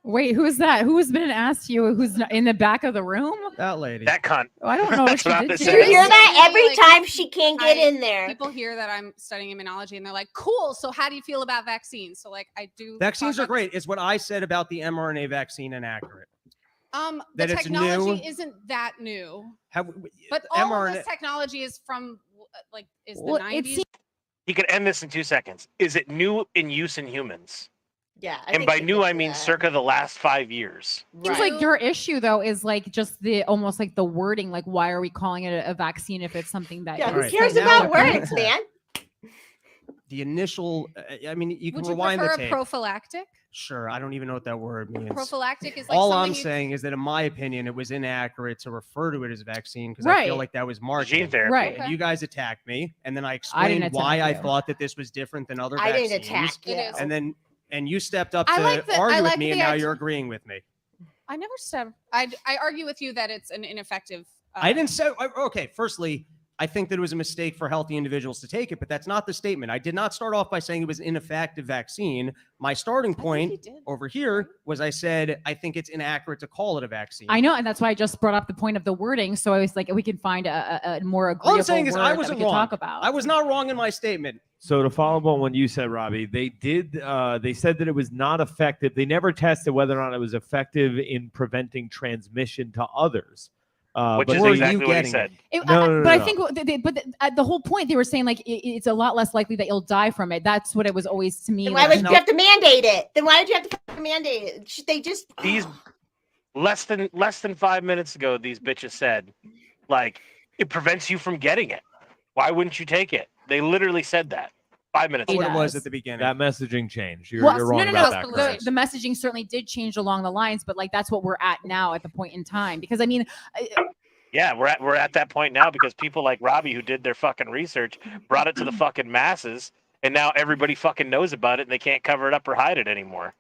Speaker 5: Wait, who is that? Who has been an ass to you? Who's in the back of the room?
Speaker 7: that lady.
Speaker 1: That cunt.
Speaker 5: Oh, I don't know what
Speaker 1: That's
Speaker 5: she
Speaker 1: what I'm
Speaker 5: did to
Speaker 1: saying.
Speaker 2: You hear
Speaker 5: you.
Speaker 2: that every
Speaker 8: Like,
Speaker 2: time she can't get in there.
Speaker 8: People hear that I'm studying immunology and they're like, "Cool. So how do you feel about vaccines?" So like, I do.
Speaker 7: Vaccines
Speaker 8: talk
Speaker 7: are
Speaker 8: about
Speaker 7: great. It's what I said about the mRNA vaccine inaccurate.
Speaker 8: The
Speaker 7: that it's
Speaker 8: technology
Speaker 7: new.
Speaker 8: isn't that new,
Speaker 7: How,
Speaker 8: but all of
Speaker 7: mRNA
Speaker 8: this technology is from like is the
Speaker 5: Well,
Speaker 8: 90s.
Speaker 1: He could end this in 2 seconds. Is it new in use in humans?
Speaker 2: Yeah.
Speaker 1: And by new, I mean circa the last 5 years.
Speaker 5: Seems like your issue though is like just the almost like the wording. Like, why are we calling it a vaccine if it's something that?
Speaker 2: Yeah,
Speaker 5: is
Speaker 2: who
Speaker 7: Right.
Speaker 2: cares
Speaker 7: So now-
Speaker 2: about words, man?
Speaker 7: the initial, I mean, you can
Speaker 8: Would you
Speaker 7: rewind
Speaker 8: prefer
Speaker 7: the
Speaker 8: a
Speaker 7: tape.
Speaker 8: prophylactic?
Speaker 7: Sure, I don't even know what that word means.
Speaker 8: Prophylactic is like
Speaker 7: All
Speaker 8: something
Speaker 7: I'm
Speaker 8: you-
Speaker 7: saying is that, in my opinion, it was inaccurate to refer to it as a vaccine because I feel
Speaker 5: Right.
Speaker 7: like that was
Speaker 1: Gene
Speaker 7: marketing.
Speaker 1: therapy.
Speaker 5: Right.
Speaker 7: And you guys attacked me, and then I
Speaker 5: I
Speaker 7: explained
Speaker 5: didn't
Speaker 7: why I
Speaker 5: attack you.
Speaker 7: thought that this was different than other
Speaker 2: I
Speaker 7: vaccines.
Speaker 2: didn't attack
Speaker 8: It
Speaker 2: you.
Speaker 8: is.
Speaker 7: And then you stepped up
Speaker 8: I
Speaker 7: to
Speaker 8: like the- I
Speaker 7: argue with
Speaker 8: like
Speaker 7: me,
Speaker 8: the
Speaker 7: and now
Speaker 8: idea-
Speaker 7: you're agreeing with me.
Speaker 8: I never said. I argue with you that it's an ineffective.
Speaker 7: I didn't say. Okay, firstly, I think that it was a mistake for healthy individuals to take it, but that's not the statement. I did not start off by saying it was an ineffective vaccine. My starting point over here was I said I think it's inaccurate to call it a vaccine.
Speaker 5: I know, and that's why I just brought up the point of the wording. So I was like, we can find a more agreeable
Speaker 7: All I'm saying is
Speaker 5: word
Speaker 7: I
Speaker 5: that
Speaker 7: wasn't
Speaker 5: we could
Speaker 7: wrong.
Speaker 5: talk about.
Speaker 7: I was not wrong in my statement.
Speaker 6: So to follow up on what you said, Robbie, they did. They said that it was not effective. They never tested whether or not it was effective in preventing transmission to others.
Speaker 1: Which
Speaker 6: but
Speaker 1: is
Speaker 6: they-
Speaker 1: exactly what he said.
Speaker 6: No,
Speaker 5: I think, the whole point they were saying, like, it's a lot less likely that you'll die from it. That's what it was always to me.
Speaker 2: Then why would you have to mandate it? Then why did you have to fucking mandate it? They just
Speaker 1: These less than 5 minutes ago, these bitches said, like, it prevents you from getting it. Why wouldn't you take it? They literally said that 5 minutes
Speaker 7: That's
Speaker 1: ago.
Speaker 7: what it was at the beginning.
Speaker 6: That messaging changed. You're
Speaker 5: Well,
Speaker 6: wrong
Speaker 5: no,
Speaker 6: about that.
Speaker 5: The,
Speaker 6: Chris.
Speaker 5: the messaging certainly did change along the lines, but like that's what we're at now at the point in time. Because I mean,
Speaker 1: Yeah, we're at that point now because people like Robbie, who did their fucking research, brought it to the fucking masses, and now everybody fucking knows about it, and they can't cover it up or hide it anymore.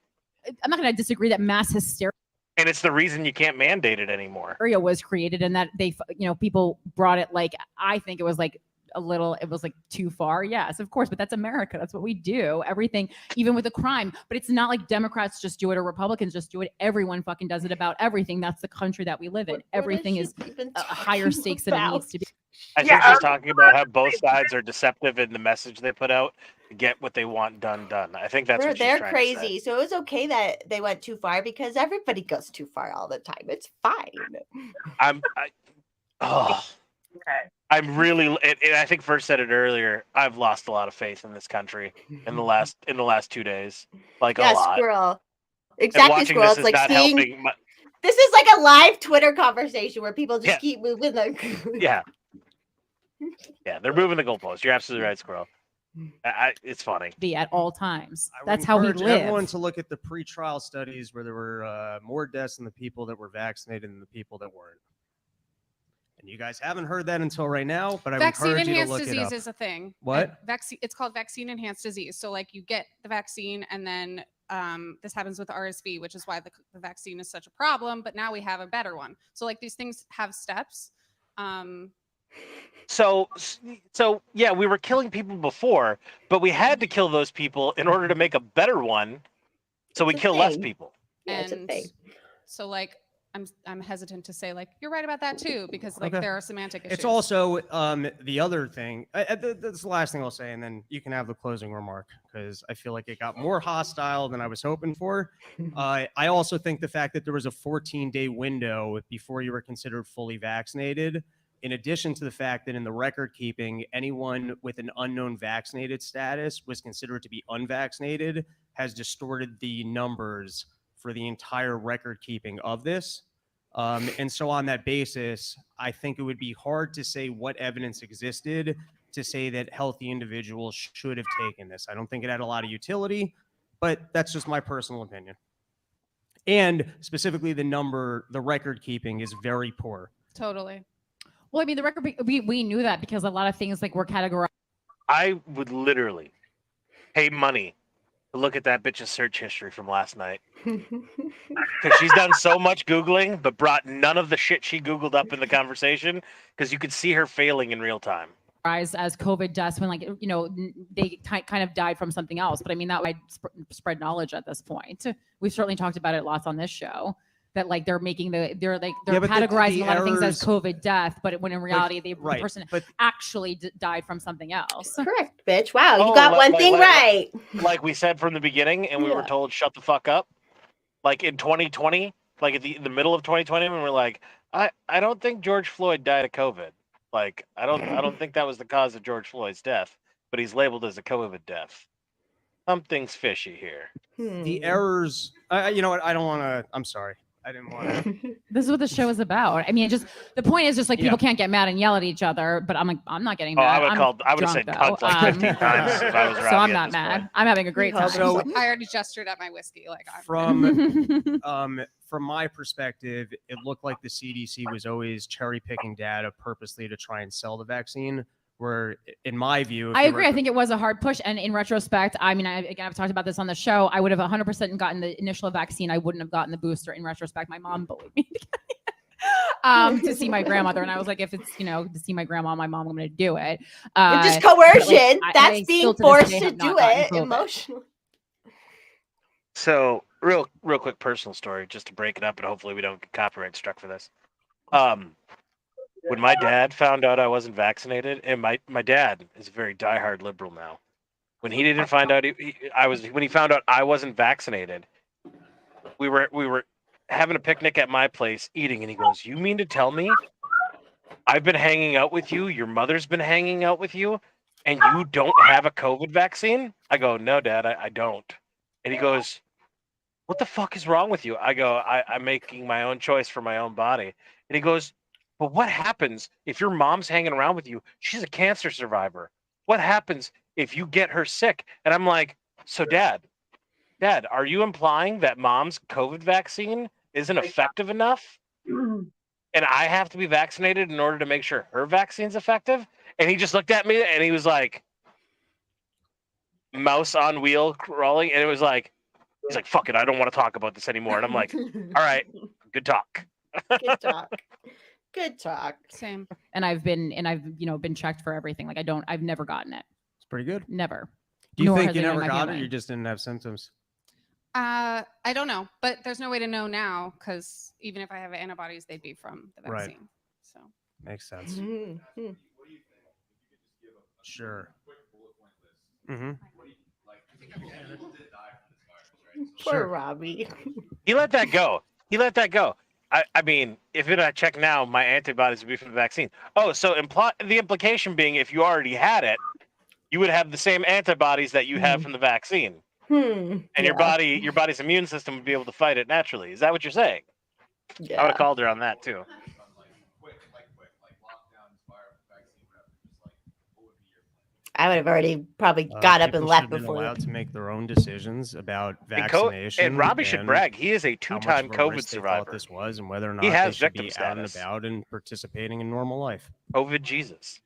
Speaker 5: I'm not going to disagree that mass hysteria
Speaker 1: And it's the reason you can't mandate it anymore.
Speaker 5: was created, and that they, people brought it like, I think it was like it was like too far. Yes, of course, but that's America. That's what we do. Everything, even with the crime. But it's not like Democrats just do it or Republicans just do it. Everyone fucking does it about everything. That's the country that we live in. Everything is higher stakes than it needs to be.
Speaker 1: I think just talking about how both sides are deceptive in the message they put out to get what they want done. I think that's what she's
Speaker 2: they're
Speaker 1: trying to say.
Speaker 2: crazy. So it was okay that they went too far because everybody goes too far all the time. It's fine.
Speaker 1: I'm really, and I think First said it earlier. I've lost a lot of faith in this country in the last 2 days, like a lot.
Speaker 2: Squirrel.
Speaker 1: And
Speaker 2: Exactly,
Speaker 1: watching
Speaker 2: squirrel.
Speaker 1: this
Speaker 2: It's
Speaker 1: is
Speaker 2: like
Speaker 1: not
Speaker 2: seeing.
Speaker 1: helping.
Speaker 2: This is like a live Twitter conversation where people just keep moving.
Speaker 1: Yeah, they're moving the goalpost. You're absolutely right, Squirrel. It's funny.
Speaker 5: Be at all times.
Speaker 7: I would
Speaker 5: That's how we
Speaker 7: encourage
Speaker 5: live.
Speaker 7: everyone to look at the pre-trial studies where there were more deaths in the people that were vaccinated than the people that weren't. And you guys haven't heard that until right now, but I would encourage you to look it
Speaker 8: disease
Speaker 7: up.
Speaker 8: is a thing.
Speaker 7: What?
Speaker 8: Vaccine? It's called vaccine enhanced disease. So like you get the vaccine, and then this happens with RSV, which is why the vaccine is such a problem. But now we have a better one. So like these things have steps.
Speaker 1: So yeah, we were killing people before, but we had to kill those people in order to make a better one. So we kill less people.
Speaker 2: Yeah, it's a thing.
Speaker 8: So like I'm hesitant to say like you're right about that too, because like there are semantic issues.
Speaker 7: It's also the other thing. That's the last thing I'll say, and then you can have the closing remark because I feel like it got more hostile than I was hoping for. I also think the fact that there was a 14-day window before you were considered fully vaccinated, in addition to the fact that in the record keeping, anyone with an unknown vaccinated status was considered to be unvaccinated, has distorted the numbers for the entire record keeping of this. And so on that basis, I think it would be hard to say what evidence existed to say that healthy individuals should have taken this. I don't think it had a lot of utility, but that's just my personal opinion. And specifically the record keeping is very poor.
Speaker 8: Totally.
Speaker 5: Well, I mean, the record, we knew that because a lot of things like were categorized.
Speaker 1: I would literally pay money to look at that bitch's search history from last night. Because she's done so much Googling, but brought none of the shit she Googled up in the conversation because you could see her failing in real time.
Speaker 5: As COVID deaths when they kind of died from something else. But I mean, that would spread knowledge at this point. We've certainly talked about it lots on this show. That like they're categorizing a lot of things as COVID death, but when in reality the person actually died from something else.
Speaker 2: Correct, bitch. Wow, you got one thing right.
Speaker 1: Like we said from the beginning, and we were told shut the fuck up. Like in 2020, like at the middle of 2020, when we're like, I don't think George Floyd died of COVID. Like I don't think that was the cause of George Floyd's death, but he's labeled as a COVID death. Something's fishy here.
Speaker 7: The errors. You know what? I don't want to. I'm sorry. I didn't want to.
Speaker 5: This is what the show is about. I mean, the point is just like people can't get mad and yell at each other, but I'm like, I'm not getting mad.
Speaker 1: I would have said cunt like 15 times if I was
Speaker 5: so I'm not mad. Point. I'm having a great time.
Speaker 7: So
Speaker 8: I already gestured at my whiskey. Like
Speaker 7: from my perspective, it looked like the CDC was always cherry picking data purposely to try and sell the vaccine. Where, in my view, if
Speaker 5: I
Speaker 7: you
Speaker 5: agree.
Speaker 7: were-
Speaker 5: I think it was a hard push. And in retrospect, I mean, again, I've talked about this on the show. I would have 100% gotten the initial vaccine. I wouldn't have gotten the booster. In retrospect, my mom bullied me to see my grandmother. And I was like, if it's, to see my grandma, my mom, I'm going to do it.
Speaker 2: It's just
Speaker 5: but,
Speaker 2: coercion.
Speaker 5: I
Speaker 2: That's
Speaker 5: still
Speaker 2: being
Speaker 5: to this
Speaker 2: forced
Speaker 5: day
Speaker 2: to
Speaker 5: have not
Speaker 2: do
Speaker 5: gotten
Speaker 2: it
Speaker 5: COVID.
Speaker 2: emotionally.
Speaker 1: So real quick personal story, just to break it up, and hopefully we don't get copyright struck for this. When my dad found out I wasn't vaccinated, and my dad is a very diehard liberal now. When he didn't find out when he found out I wasn't vaccinated, we were having a picnic at my place eating, and he goes, "You mean to tell me I've been hanging out with you, your mother's been hanging out with you, and you don't have a COVID vaccine?" I go, "No, Dad, I don't." And he goes, "What the fuck is wrong with you?" I go, I'm making my own choice for my own body. And he goes, "But what happens if your mom's hanging around with you? She's a cancer survivor. What happens if you get her sick?" And I'm like, "So Dad, are you implying that mom's COVID vaccine isn't effective enough? And I have to be vaccinated in order to make sure her vaccine's effective?" And he just looked at me and he was like, mouse on wheel crawling. And it was like, he's like, "Fuck it, I don't want to talk about this anymore." And I'm like, "All right, good talk."
Speaker 2: Good talk. Good talk.
Speaker 8: Same.
Speaker 5: And I've been checked for everything. Like I've never gotten it.
Speaker 7: It's pretty good.
Speaker 5: Never.
Speaker 7: Do you
Speaker 5: Nor
Speaker 7: think
Speaker 5: has
Speaker 7: you
Speaker 5: anyone
Speaker 7: never
Speaker 5: in my
Speaker 7: got it?
Speaker 5: family.
Speaker 7: You just didn't have symptoms.
Speaker 8: I don't know, but there's no way to know now because even if I have antibodies, they'd be from the
Speaker 7: Right.
Speaker 8: vaccine. So
Speaker 7: Makes sense.
Speaker 2: Mhm.
Speaker 7: Sure. Mm-hmm.
Speaker 2: Poor
Speaker 7: Sure.
Speaker 2: Robbie.
Speaker 1: He let that go. I mean, if I check now, my antibodies would be from the vaccine. Oh, so the implication being, if you already had it, you would have the same antibodies that you have from the vaccine, and your body's immune system would be able to fight it naturally. Is that what you're saying? I would
Speaker 2: Yeah.
Speaker 1: have called her on that too.
Speaker 2: I would have already probably got up and
Speaker 7: People
Speaker 2: left
Speaker 7: should have been
Speaker 2: before.
Speaker 7: allowed to make their own decisions about
Speaker 1: And
Speaker 7: vaccination.
Speaker 1: Robbie should brag. He is a
Speaker 7: how much
Speaker 1: two-time
Speaker 7: of a
Speaker 1: COVID
Speaker 7: risk they thought
Speaker 1: survivor.
Speaker 7: this was, and whether or not
Speaker 1: He has
Speaker 7: they should
Speaker 1: victim
Speaker 7: be out and
Speaker 1: status.
Speaker 7: about and participating in normal life.
Speaker 1: COVID Jesus.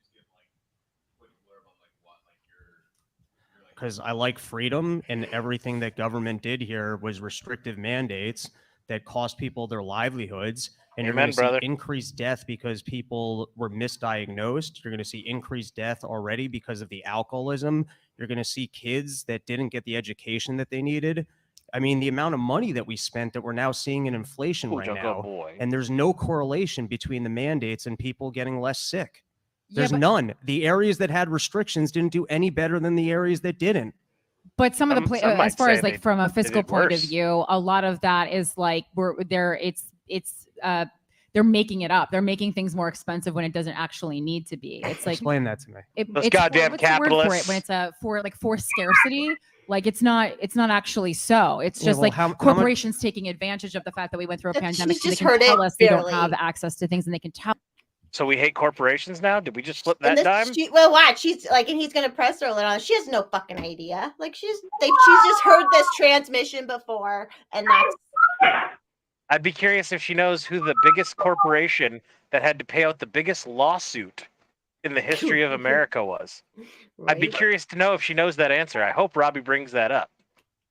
Speaker 7: Because I like freedom, and everything that government did here was restrictive mandates that cost people their livelihoods. And you're
Speaker 1: Amen,
Speaker 7: going to
Speaker 1: brother.
Speaker 7: see increased death because people were misdiagnosed. You're going to see increased death already because of the alcoholism. You're going to see kids that didn't get the education that they needed. I mean, the amount of money that we spent that we're now seeing in inflation
Speaker 1: Ooh,
Speaker 7: right
Speaker 1: Jungle
Speaker 7: now,
Speaker 1: boy.
Speaker 7: and there's no correlation between the mandates and people getting less sick. There's
Speaker 5: but,
Speaker 7: none. The areas that had restrictions didn't do any better than the areas that didn't.
Speaker 5: But some of the
Speaker 1: Some
Speaker 5: as
Speaker 1: might
Speaker 5: far
Speaker 1: say
Speaker 5: as like
Speaker 1: they
Speaker 5: from a
Speaker 1: did
Speaker 5: fiscal
Speaker 1: it
Speaker 5: point of
Speaker 1: worse.
Speaker 5: view, a lot of that is like they're making it up. They're making things more expensive when it doesn't actually need to be. It's like
Speaker 7: Explain that to me.
Speaker 1: Those
Speaker 5: it's
Speaker 1: goddamn
Speaker 5: what's the word for it
Speaker 1: capitalists.
Speaker 5: when it's for scarcity. Like it's not actually so. It's
Speaker 7: Yeah,
Speaker 5: just
Speaker 7: well,
Speaker 5: like
Speaker 7: how much-
Speaker 5: corporations taking advantage of the fact that we went through a
Speaker 2: She's
Speaker 5: pandemic, so they
Speaker 2: just
Speaker 5: can
Speaker 2: heard
Speaker 5: tell
Speaker 2: it
Speaker 5: us they don't
Speaker 2: barely.
Speaker 5: have access to things, and they can tell.
Speaker 1: So we hate corporations now? Did we just flip
Speaker 2: And
Speaker 1: that dime?
Speaker 2: well, watch. She's like, and he's gonna press her a little. She has no fucking idea. Like she's just heard this transmission before, and that's
Speaker 1: I'd be curious if she knows who the biggest corporation that had to pay out the biggest lawsuit in the history of America was. I'd be
Speaker 2: right?
Speaker 1: curious to know if she knows that answer. I hope Robbie brings that up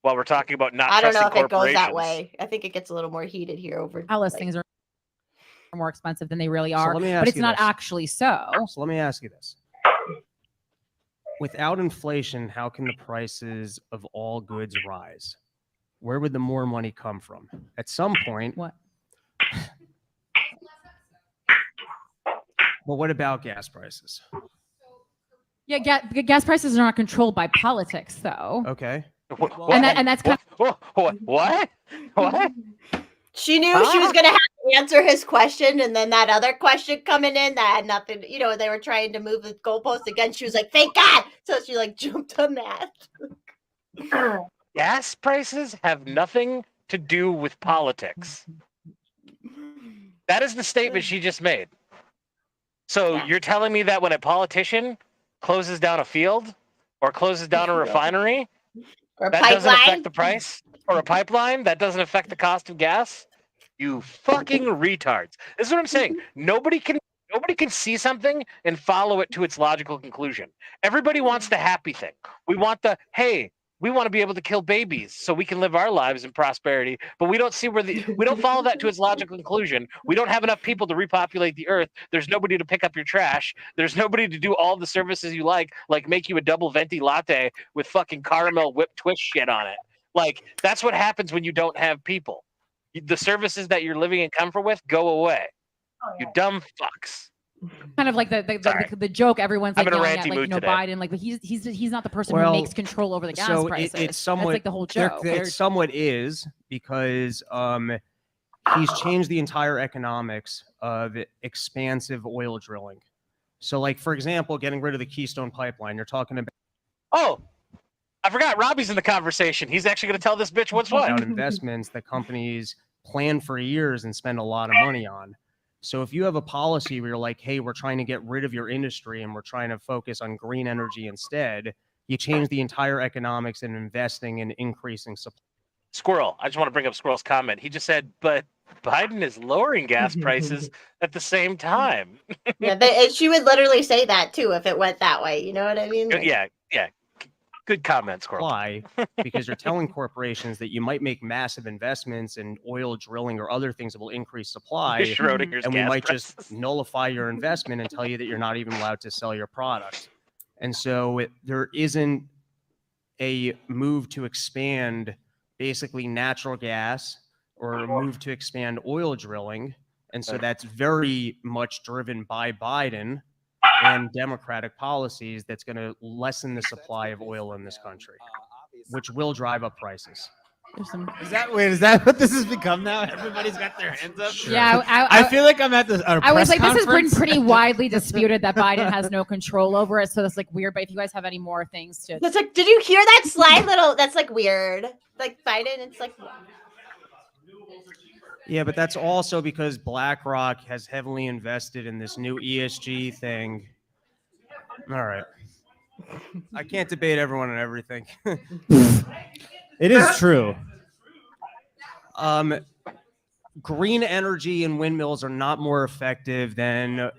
Speaker 1: while we're talking about not
Speaker 2: I don't know
Speaker 1: trusting
Speaker 2: if it goes that
Speaker 1: corporations.
Speaker 2: way. I think it gets a little more heated here over.
Speaker 5: Alice
Speaker 2: like-
Speaker 5: things are more expensive than they really
Speaker 7: So
Speaker 5: are,
Speaker 7: let me
Speaker 5: but
Speaker 7: ask
Speaker 5: it's
Speaker 7: you
Speaker 5: not
Speaker 7: this.
Speaker 5: actually so.
Speaker 7: So let me ask you this. Without inflation, how can the prices of all goods rise? Where would the more money come from? At some point.
Speaker 5: What?
Speaker 7: Well, what about gas prices?
Speaker 5: Yeah, gas prices are not controlled by politics, though.
Speaker 7: Okay.
Speaker 5: And that's kind
Speaker 1: What? What?
Speaker 2: She knew she was gonna have to answer his question, and then that other question coming in that had nothing. They were trying to move the goalpost again. She was like, "Thank God!" So she like jumped on that.
Speaker 1: Gas prices have nothing to do with politics. That is the statement she just made. So you're telling me that when a politician closes down a field or closes down a refinery,
Speaker 2: Or
Speaker 1: that doesn't affect
Speaker 2: pipeline.
Speaker 1: the price? Or a pipeline, that doesn't affect the cost of gas? You fucking retards. This is what I'm saying. Nobody can Nobody can see something and follow it to its logical conclusion. Everybody wants the happy thing. We want the, hey, we want to be able to kill babies so we can live our lives in prosperity, but we don't see we don't follow that to its logical conclusion. We don't have enough people to repopulate the earth. There's nobody to pick up your trash. There's nobody to do all the services you like make you a double venti latte with fucking caramel whipped twist shit on it. Like, that's what happens when you don't have people. The services that you're living in comfort with go away. You dumb fucks.
Speaker 5: Kind of like the joke everyone's like
Speaker 1: I'm in a
Speaker 5: yelling
Speaker 1: ranty
Speaker 5: at, like,
Speaker 1: mood today.
Speaker 5: Biden, like, but he's not the person
Speaker 7: Well,
Speaker 5: who makes control over the gas
Speaker 7: so
Speaker 5: prices.
Speaker 7: it's somewhat
Speaker 5: That's like the whole joke.
Speaker 7: It somewhat is because he's changed the entire economics of expansive oil drilling. So, like, for example, getting rid of the Keystone Pipeline. You're talking about
Speaker 1: Oh, I forgot Robbie's in the conversation. He's actually going to tell this bitch what's what.
Speaker 7: investments that companies plan for years and spend a lot of money on. So if you have a policy where you're like, hey, we're trying to get rid of your industry and we're trying to focus on green energy instead, you change the entire economics and investing in increasing supply.
Speaker 1: Squirrel, I just want to bring up Squirrel's comment. He just said, but Biden is lowering gas prices at the same time.
Speaker 2: Yeah, she would literally say that too if it went that way. You know what I mean? Like,
Speaker 1: Yeah. Good comment, Squirrel.
Speaker 7: Supply, because you're telling corporations that you might make massive investments in oil drilling or other things that will increase supply,
Speaker 1: Schrodinger's
Speaker 7: and we
Speaker 1: gas
Speaker 7: might
Speaker 1: prices.
Speaker 7: just nullify your investment and tell you that you're not even allowed to sell your product. And so there isn't a move to expand basically natural gas or a move to expand oil drilling. And so that's very much driven by Biden and Democratic policies that's going to lessen the supply of oil in this country, which will drive up prices.
Speaker 4: Is that what this has become now? Everybody's got their hands up.
Speaker 5: Sure. Yeah,
Speaker 4: I feel like I'm at the.
Speaker 5: I was like, this has been pretty widely disputed that Biden has no control over it, so that's like weird. But if you guys have any more things to,
Speaker 2: it's like, did you hear that sly little? That's like weird. Like Biden, it's like.
Speaker 7: Yeah, but that's also because BlackRock has heavily invested in this new ESG thing. All right. I can't debate everyone on everything.
Speaker 4: It is true.
Speaker 7: Green energy and windmills are not more effective than.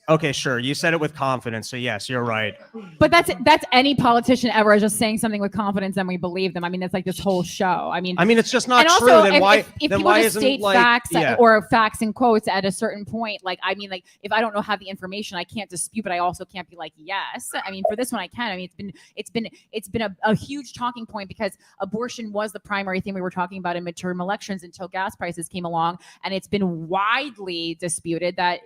Speaker 7: Okay, sure. You said it with confidence, so yes, you're right.
Speaker 5: But that's any politician ever just saying something with confidence and we believe them. I mean, that's like this whole show. I mean,
Speaker 7: it's just not
Speaker 5: and
Speaker 7: true.
Speaker 5: Also,
Speaker 7: then why?
Speaker 5: If
Speaker 7: then
Speaker 5: people
Speaker 7: why
Speaker 5: just
Speaker 7: isn't
Speaker 5: state
Speaker 7: like
Speaker 5: facts
Speaker 7: yeah.
Speaker 5: or facts in quotes at a certain point, like I mean, like if I don't have the information, I can't dispute, but I also can't be like yes. I mean, for this one, I can. I mean, it's been a huge talking point because abortion was the primary thing we were talking about in midterm elections until gas prices came along, and it's been widely disputed that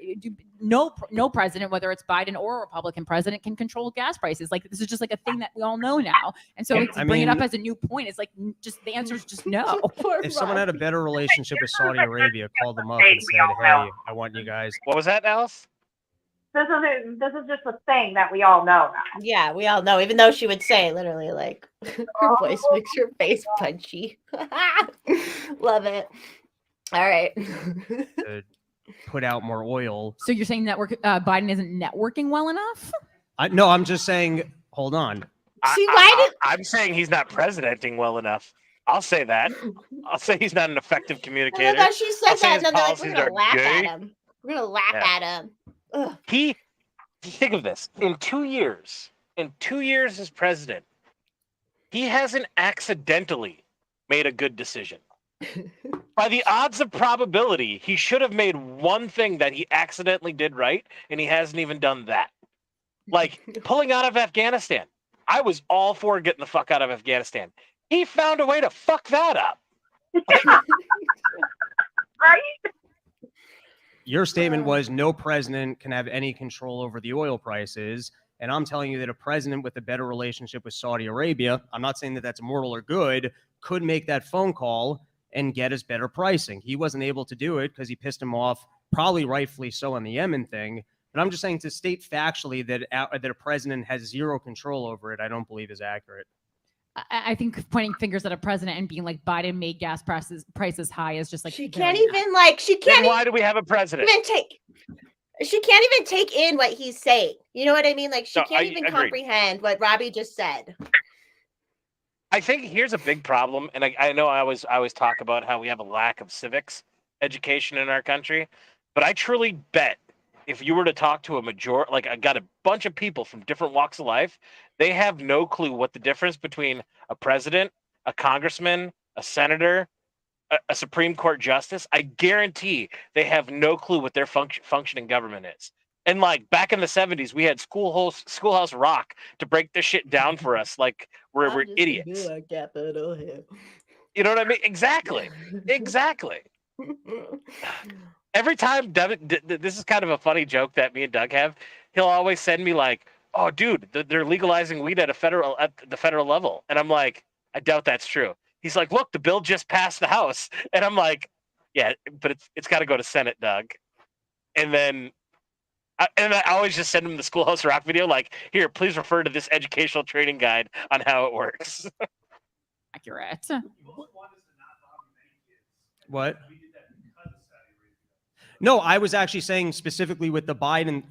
Speaker 5: no president, whether it's Biden or a Republican president, can control gas prices. Like this is just like a thing that we all know now. And so to bring it up as a new point, it's like just the answer is just no.
Speaker 7: If someone had a better relationship with Saudi Arabia, called them up and said, "Hey, I want you guys."
Speaker 1: What was that, Alice?
Speaker 3: This is just a thing that we all know now.
Speaker 2: Yeah, we all know. Even though she would say literally like her voice makes her face punchy. Love it. All right.
Speaker 7: To put out more oil.
Speaker 5: So you're saying Biden isn't networking well enough?
Speaker 7: No, I'm just saying. Hold on.
Speaker 1: I'm saying he's not presidenting well enough. I'll say that. I'll say he's not an effective communicator.
Speaker 2: Oh, she said that, and then they're like,
Speaker 1: policies
Speaker 2: we're gonna
Speaker 1: are
Speaker 2: laugh
Speaker 1: gay.
Speaker 2: at him. We're gonna laugh at him. Ugh.
Speaker 1: Think of this. In 2 years as president, he hasn't accidentally made a good decision. By the odds of probability, he should have made one thing that he accidentally did right, and he hasn't even done that. Like pulling out of Afghanistan. I was all for getting the fuck out of Afghanistan. He found a way to fuck that up.
Speaker 3: Right?
Speaker 7: Your statement was no president can have any control over the oil prices. And I'm telling you that a president with a better relationship with Saudi Arabia, I'm not saying that that's moral or good, could make that phone call and get us better pricing. He wasn't able to do it because he pissed him off, probably rightfully so, on the Yemen thing. But I'm just saying to state factually that a president has zero control over it, I don't believe is accurate.
Speaker 5: I think pointing fingers at a president and being like Biden made gas prices high is just like
Speaker 2: she can't even like she can't.
Speaker 1: Then why do we have a president?
Speaker 2: She can't even take in what he's saying. You know what I mean? Like she can't even comprehend what Robbie just said.
Speaker 1: I think here's a big problem, and I know I always talk about how we have a lack of civics education in our country, but I truly bet if you were to talk to like I got a bunch of people from different walks of life, they have no clue what the difference between a president, a congressman, a senator, a Supreme Court justice. I guarantee they have no clue what their functioning government is. And like back in the 70s, we had Schoolhouse Rock to break this shit down for us, like we're idiots. You know what I mean? Exactly. Exactly. Every time this is kind of a funny joke that me and Doug have. He'll always send me like, "Oh, dude, they're legalizing weed at the federal level," and I'm like, "I doubt that's true." He's like, "Look, the bill just passed the House," and I'm like, "Yeah, but it's got to go to Senate, Doug." And then I always just send him the Schoolhouse Rock video, like, "Here, please refer to this educational training guide on how it works."
Speaker 5: Accurate.
Speaker 7: What? No, I was actually saying specifically with the Biden.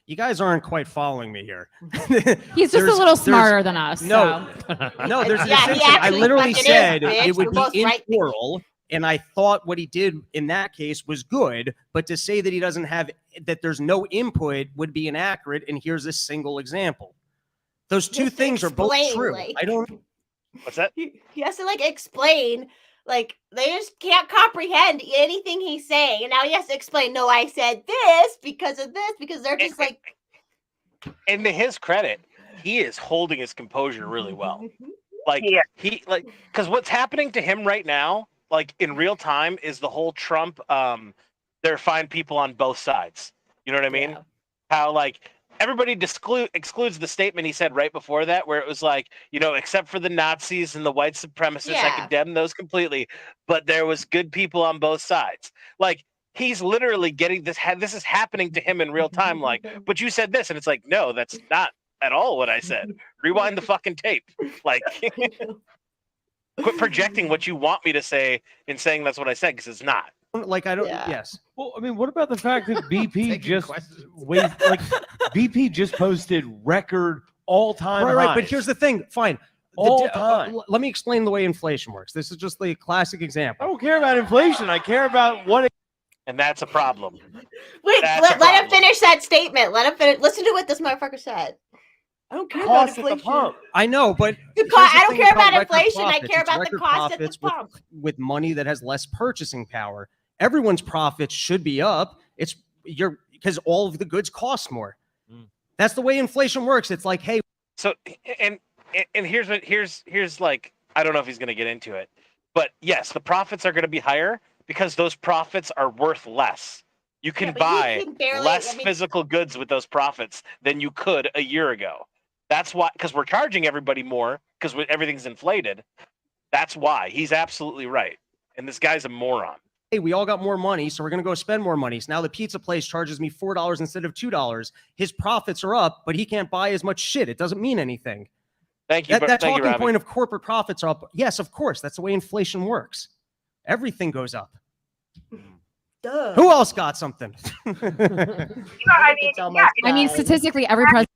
Speaker 7: You guys aren't quite following me here.
Speaker 5: He's just a little smarter than us.
Speaker 7: No, no. There's a
Speaker 2: Yeah, he
Speaker 7: distinction. I
Speaker 2: actually
Speaker 7: literally
Speaker 2: fucking
Speaker 7: said
Speaker 2: is, bitch.
Speaker 7: it would
Speaker 2: We're
Speaker 7: be
Speaker 2: both right.
Speaker 7: immoral, and I thought what he did in that case was good. But to say that he doesn't have that, there's no input would be inaccurate. And here's a single example. Those two
Speaker 2: Just
Speaker 7: things are both
Speaker 2: explain,
Speaker 7: true.
Speaker 2: like-
Speaker 7: I don't.
Speaker 1: What's that?
Speaker 2: He has to like explain, like they just can't comprehend anything he's saying, and now he has to explain. No, I said this because of this, because they're just like.
Speaker 1: And to his credit, he is holding his composure really well. Like
Speaker 3: Yeah.
Speaker 1: because what's happening to him right now, like in real time, is the whole Trump. They're fine people on both sides. You know what I mean?
Speaker 2: Yeah.
Speaker 1: How like everybody excludes the statement he said right before that, where it was like, except for the Nazis and the white supremacists, I
Speaker 2: Yeah.
Speaker 1: condemn those completely, but there was good people on both sides. Like he's literally getting this. This is happening to him in real time. Like, but you said this, and it's like, no, that's not at all what I said. Rewind the fucking tape. Like, quit projecting what you want me to say and saying that's what I said, because it's not.
Speaker 7: Like I don't.
Speaker 2: Yeah.
Speaker 7: Yes.
Speaker 6: Well, I mean, what about the fact that BP
Speaker 4: Taking
Speaker 6: just
Speaker 4: questions.
Speaker 6: BP just posted record all-time
Speaker 7: Right.
Speaker 6: highs.
Speaker 7: But here's the thing. Fine.
Speaker 6: All time.
Speaker 7: Let me explain the way inflation works. This is just the classic
Speaker 6: I
Speaker 7: example.
Speaker 6: don't care about inflation. I care about what.
Speaker 1: And that's a problem.
Speaker 2: Wait,
Speaker 1: That's
Speaker 2: let
Speaker 1: a
Speaker 2: him
Speaker 1: problem.
Speaker 2: finish that statement. Let him finish. Listen to what this motherfucker said. I don't care about
Speaker 6: Cost at the
Speaker 2: inflation.
Speaker 6: pump.
Speaker 7: I know, but
Speaker 2: The
Speaker 7: here's
Speaker 2: co-
Speaker 7: the
Speaker 2: I don't
Speaker 7: thing
Speaker 2: care about
Speaker 7: record
Speaker 2: inflation. I
Speaker 7: profits.
Speaker 2: care
Speaker 7: It's
Speaker 2: about the
Speaker 7: record
Speaker 2: cost at the
Speaker 7: profits
Speaker 2: pump.
Speaker 7: with money that has less purchasing power. Everyone's profits should be up. It's because all of the goods cost more.
Speaker 6: Mm.
Speaker 7: That's the way inflation works. It's like, hey,
Speaker 1: So and here's like, I don't know if he's going to get into it, but yes, the profits are going to be higher because those profits are worth less. You can
Speaker 2: Yeah, but
Speaker 1: buy
Speaker 2: he can barely-
Speaker 1: less
Speaker 2: I mean-
Speaker 1: physical goods with those profits than you could a year ago. That's why, because we're charging everybody more because everything's inflated. That's why. He's absolutely right. And this guy's a moron.
Speaker 7: hey, we all got more money, so we're going to go spend more money. So now the pizza place charges me $4 instead of $2. His profits are up, but he can't buy as much shit. It doesn't mean anything.
Speaker 1: Thank you.
Speaker 7: That
Speaker 1: Thank you,
Speaker 7: talking
Speaker 1: Robbie.
Speaker 7: point of corporate profits are up. Yes, of course. That's the way inflation works. Everything goes up.
Speaker 2: Duh.
Speaker 7: Who else got something?
Speaker 3: I mean,
Speaker 2: It's almost
Speaker 5: I mean,
Speaker 2: done.
Speaker 5: statistically, every president.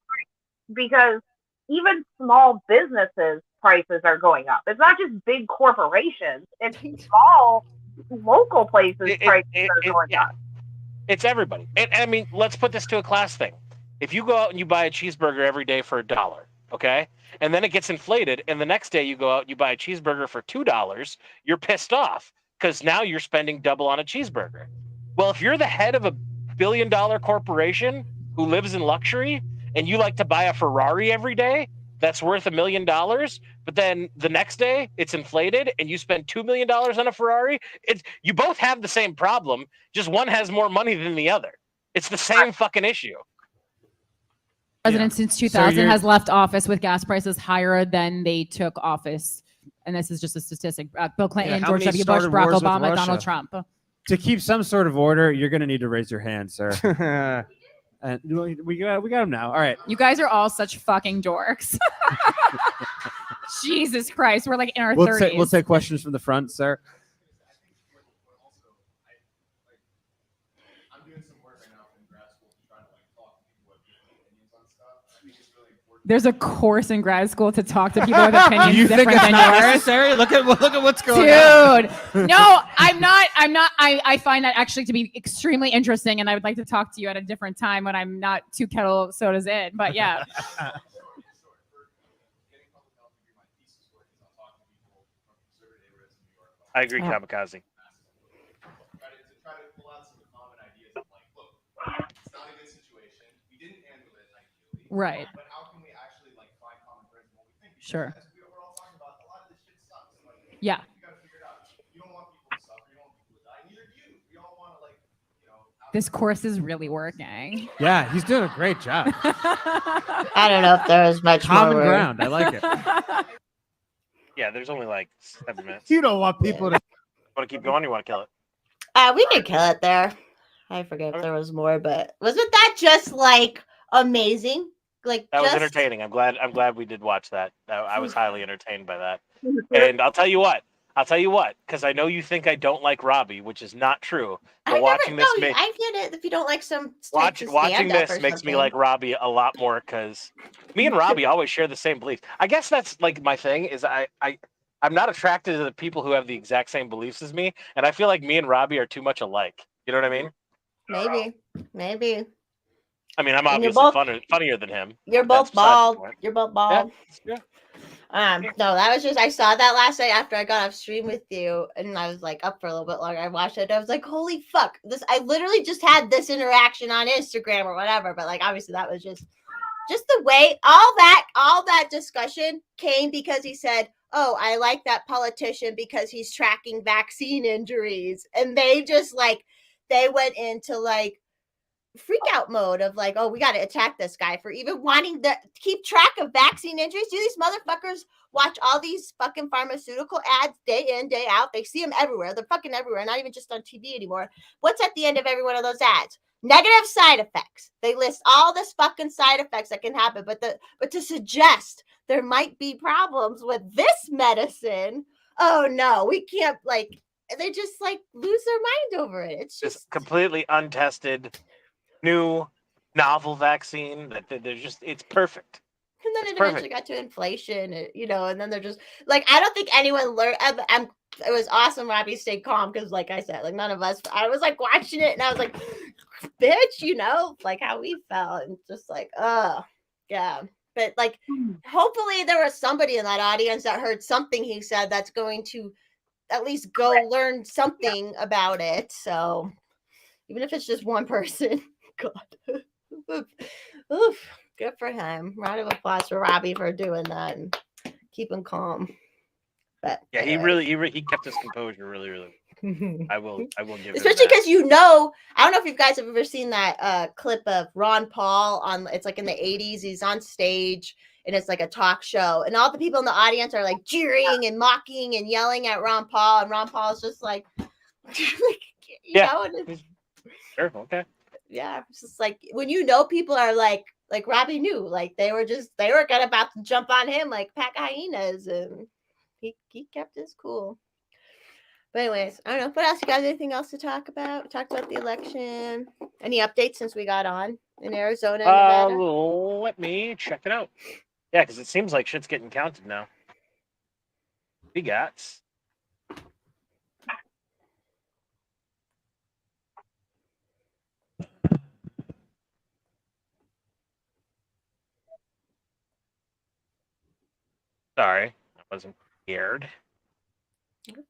Speaker 3: because even small businesses prices are going up. It's not just big corporations. It's small local places prices are going up.
Speaker 1: It's everybody. And I mean, let's put this to a class thing. If you go out and you buy a cheeseburger every day for $1, okay, and then it gets inflated, and the next day you go out and you buy a cheeseburger for $2, you're pissed off because now you're spending double on a cheeseburger. Well, if you're the head of a billion-dollar corporation who lives in luxury and you like to buy a Ferrari every day that's worth $1 million, but then the next day it's inflated and you spend $2 million on a Ferrari, you both have the same problem, just one has more money than the other. It's the same fucking issue.
Speaker 5: President since 2000 has left office with gas prices higher than they took office. And this is just a statistic. Bill Clinton,
Speaker 7: how
Speaker 5: George
Speaker 7: many
Speaker 5: W. Bush,
Speaker 7: started
Speaker 5: Barack
Speaker 7: wars with
Speaker 5: Obama, Donald
Speaker 7: Russia?
Speaker 5: Trump.
Speaker 4: To keep some sort of order, you're going to need to raise your hand, sir. And we got him now. All right.
Speaker 5: You guys are all such fucking dorks. Jesus Christ. We're like in our 30s.
Speaker 4: We'll take questions from the front, sir.
Speaker 6: I'm doing some work right now in grad school to try to talk to people with different opinions on stuff. I think it's really important
Speaker 5: There's a course in grad school to talk to people with opinions
Speaker 7: You think
Speaker 5: different
Speaker 7: it's
Speaker 5: than
Speaker 7: not
Speaker 5: yours.
Speaker 7: necessary? Look at what's going on.
Speaker 5: Dude, no, I'm not. I find that actually to be extremely interesting, and I would like to talk to you at a different time when I'm not 2 kettle sodas in. But yeah,
Speaker 1: I agree,
Speaker 5: Oh.
Speaker 1: Kamikaze.
Speaker 5: right. Sure. Yeah. This course is really working.
Speaker 4: Yeah, he's doing a great job.
Speaker 2: I don't know if there was much
Speaker 4: Common
Speaker 2: more.
Speaker 4: ground. I like it.
Speaker 1: Yeah, there's only like 7 minutes.
Speaker 4: You don't want people to.
Speaker 1: Want to keep going? Or you want to kill it?
Speaker 2: We could kill it there. I forget if there was more, but wasn't that just like amazing? Like
Speaker 1: That was
Speaker 2: just
Speaker 1: entertaining. I'm glad we did watch that. I was highly entertained by that. And I'll tell you what, because I know you think I don't like Robbie, which is not true. But
Speaker 2: I
Speaker 1: watching
Speaker 2: never,
Speaker 1: this,
Speaker 2: no, I get it if you don't like some
Speaker 1: watching
Speaker 2: stand-up
Speaker 1: this
Speaker 2: or
Speaker 1: makes me
Speaker 2: something.
Speaker 1: like Robbie a lot more because me and Robbie always share the same beliefs. I guess that's like my thing is I'm not attracted to the people who have the exact same beliefs as me, and I feel like me and Robbie are too much alike. You know what I mean?
Speaker 2: Maybe.
Speaker 1: I mean, I'm
Speaker 2: And you're
Speaker 1: obviously
Speaker 2: both-
Speaker 1: funnier than him.
Speaker 2: You're
Speaker 1: but that's
Speaker 2: both
Speaker 1: besides the
Speaker 2: bald.
Speaker 1: point.
Speaker 2: You're both bald.
Speaker 1: Yeah.
Speaker 2: No, that was just I saw that last night after I got off stream with you, and I was like up for a little bit longer. I watched it. And I was like, holy fuck! I literally just had this interaction on Instagram or whatever. But like, obviously, that was just the way all that discussion came because he said, "Oh, I like that politician because he's tracking vaccine injuries," and they just like they went into like freak out mode of like, oh, we got to attack this guy for even wanting to keep track of vaccine injuries. Do these motherfuckers watch all these fucking pharmaceutical ads day in, day out? They see them everywhere. They're fucking everywhere, not even just on TV anymore. What's at the end of every one of those ads? Negative side effects. They list all this fucking side effects that can happen, but to suggest there might be problems with this medicine, oh no, we can't like. They just like lose their mind over it. It's
Speaker 1: This
Speaker 2: just
Speaker 1: completely untested, new, novel vaccine that they're just, it's perfect.
Speaker 2: And then
Speaker 1: It's
Speaker 2: it eventually got to inflation, and then they're just like, I don't think anyone learned. It was awesome. Robbie stayed calm because, like I said, like none of us. I was like watching it, and I was like, "Bitch," like how we felt, and just like, yeah. But like, hopefully, there was somebody in that audience that heard something he said that's going to at least go learn something about it. So, even if it's just one person, God, oof. Good for him. Round of applause for Robbie for doing that and keeping calm. But
Speaker 1: Yeah,
Speaker 2: anyways.
Speaker 1: he kept his composure really, really. I will give
Speaker 2: Especially
Speaker 1: him that.
Speaker 2: because I don't know if you guys have ever seen that clip of Ron Paul it's like in the 80s. He's on stage and it's like a talk show, and all the people in the audience are like jeering and mocking and yelling at Ron Paul, and Ron Paul's just like, you know, and
Speaker 1: Sure, okay.
Speaker 2: yeah, it's just like when people are like Robbie knew, like they were gonna about to jump on him like pack of hyenas, and he kept his cool. But anyways, I don't know. What else? You guys anything else to talk about? We talked about the election. Any updates since we got on in Arizona and Nevada?
Speaker 1: Let me check it out. Yeah, because it seems like shit's getting counted now. We got. Sorry, I wasn't scared.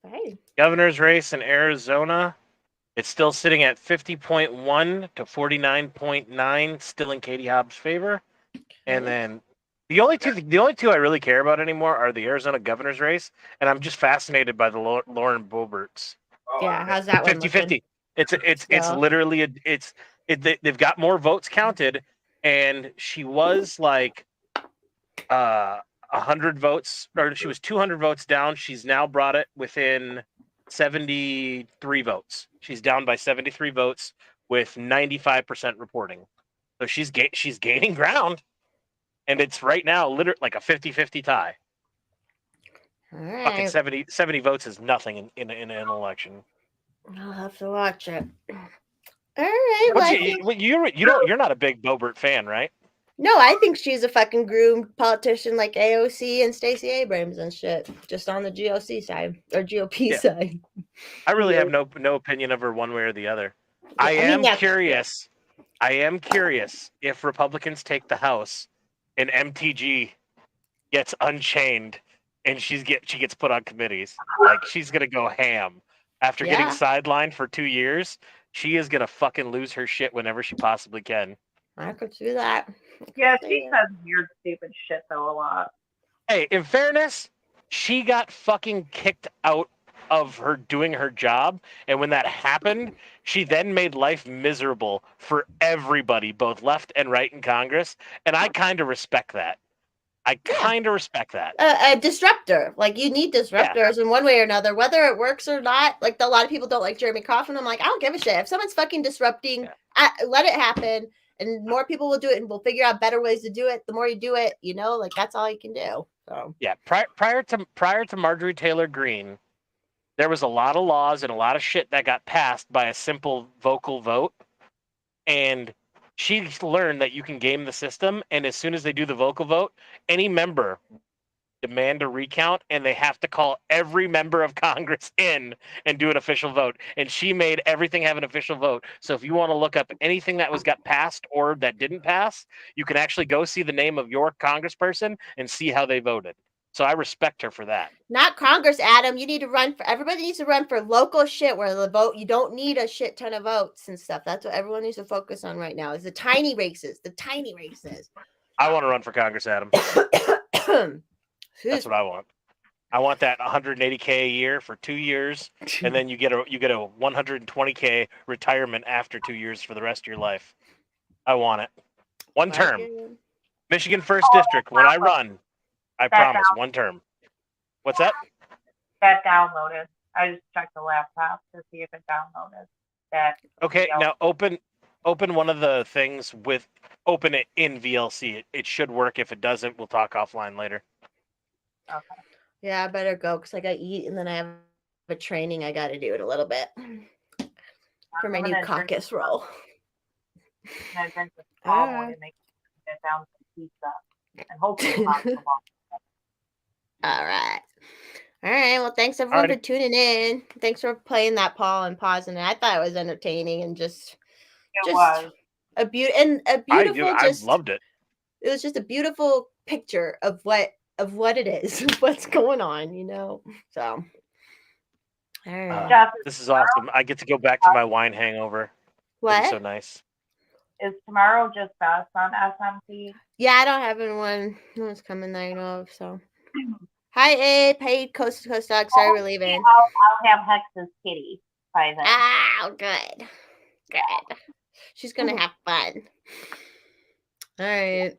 Speaker 2: Okay.
Speaker 1: Governor's race in Arizona. It's still sitting at 50.1 to 49.9, still in Katie Hobbs' favor. And then the only two I really care about anymore are the Arizona governor's race, and I'm just fascinated by the Lauren Boeberts.
Speaker 2: Yeah, how's that one
Speaker 1: 50-50. It's
Speaker 2: Yeah.
Speaker 1: literally they've got more votes counted, and she was like 100 votes, or she was 200 votes down. She's now brought it within 73 votes. She's down by 73 votes with 95% reporting. So she's gaining ground, and it's right now literally like a 50-50 tie.
Speaker 2: All
Speaker 1: Fucking
Speaker 2: right.
Speaker 1: 70 votes is nothing in an election.
Speaker 2: I'll have to watch it. All right. Well,
Speaker 1: You're not a big Boebert fan, right?
Speaker 2: No, I think she's a fucking groomed politician like AOC and Stacey Abrams and shit. Just on the GOC side or GOP
Speaker 1: Yeah.
Speaker 2: side.
Speaker 1: I really have no opinion of her one way or the other. I
Speaker 2: mean,
Speaker 1: am
Speaker 2: yeah.
Speaker 1: curious. I am curious if Republicans take the House and MTG gets unchained and she gets put on committees. Like she's gonna go ham after getting
Speaker 2: Yeah.
Speaker 1: sidelined for 2 years. She is gonna fucking lose her shit whenever she possibly can.
Speaker 2: I could see that.
Speaker 3: Yeah, she says weird, stupid shit though a lot.
Speaker 1: Hey, in fairness, she got fucking kicked out of her doing her job, and when that happened, she then made life miserable for everybody, both left and right in Congress, and I kind of respect that. I kind of respect that.
Speaker 2: A disruptor. Like you need disruptors in one way or another, whether it works or not. Like a lot of people don't like Jeremy Coffin. I'm like, I don't give a shit. If someone's fucking disrupting, let it happen, and more people will do it, and we'll figure out better ways to do it. The more you do it, like that's all you can do. So
Speaker 1: Yeah, prior to Marjorie Taylor Greene, there was a lot of laws and a lot of shit that got passed by a simple vocal vote, and she learned that you can game the system, and as soon as they do the vocal vote, any member demand a recount, and they have to call every member of Congress in and do an official vote. And she made everything have an official vote. So if you want to look up anything that got passed or that didn't pass, you can actually go see the name of your congressperson and see how they voted. So I respect her for that.
Speaker 2: not Congress, Adam. You need to run for. Everybody needs to run for local shit where the vote. You don't need a shit ton of votes and stuff. That's what everyone needs to focus on right now. Is the tiny races. The tiny races.
Speaker 1: I want to run for Congress, Adam. That's what I want. I want that 180K a year for 2 years, and then you get a 120K retirement after 2 years for the rest of your life. I want it. One term. Michigan First District. When I run, I promise, one term. What's that?
Speaker 3: That downloaded. I just checked the laptop to see if it downloaded. That.
Speaker 1: Okay, now open one of the things open it in VLC. It should work. If it doesn't, we'll talk offline later.
Speaker 3: Okay.
Speaker 2: Yeah, I better go because I got to eat, and then I have a training I got to do in a little bit for my new caucus role.
Speaker 3: I'm going to drink this tall boy and make it down some pizza, and hopefully
Speaker 2: All right. Well, thanks everyone for tuning in. Thanks for playing that Paul and pausing it. I thought it was entertaining and just
Speaker 3: was
Speaker 2: a beautiful.
Speaker 1: I loved it.
Speaker 2: It was just a beautiful picture of what it is, what's going on, So, all right.
Speaker 1: This is awesome. I get to go back to my wine hangover.
Speaker 2: What?
Speaker 1: So nice.
Speaker 3: Is tomorrow just us on SMT?
Speaker 2: Yeah, I don't have anyone who's coming that I know of. So, hi, Abe. Hey, Coast to Coast Dog. Sorry, we're leaving.
Speaker 3: I'll have Hex's kitty by then.
Speaker 2: Oh, good. She's gonna have fun. All right.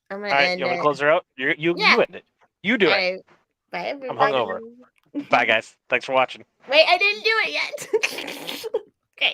Speaker 2: I'm gonna end
Speaker 1: you want
Speaker 2: it.
Speaker 1: to close her out? You end it. You do it.
Speaker 2: Bye, everybody.
Speaker 1: I'm hungover. Bye, guys. Thanks for watching.
Speaker 2: Wait, I didn't do it yet. Okay.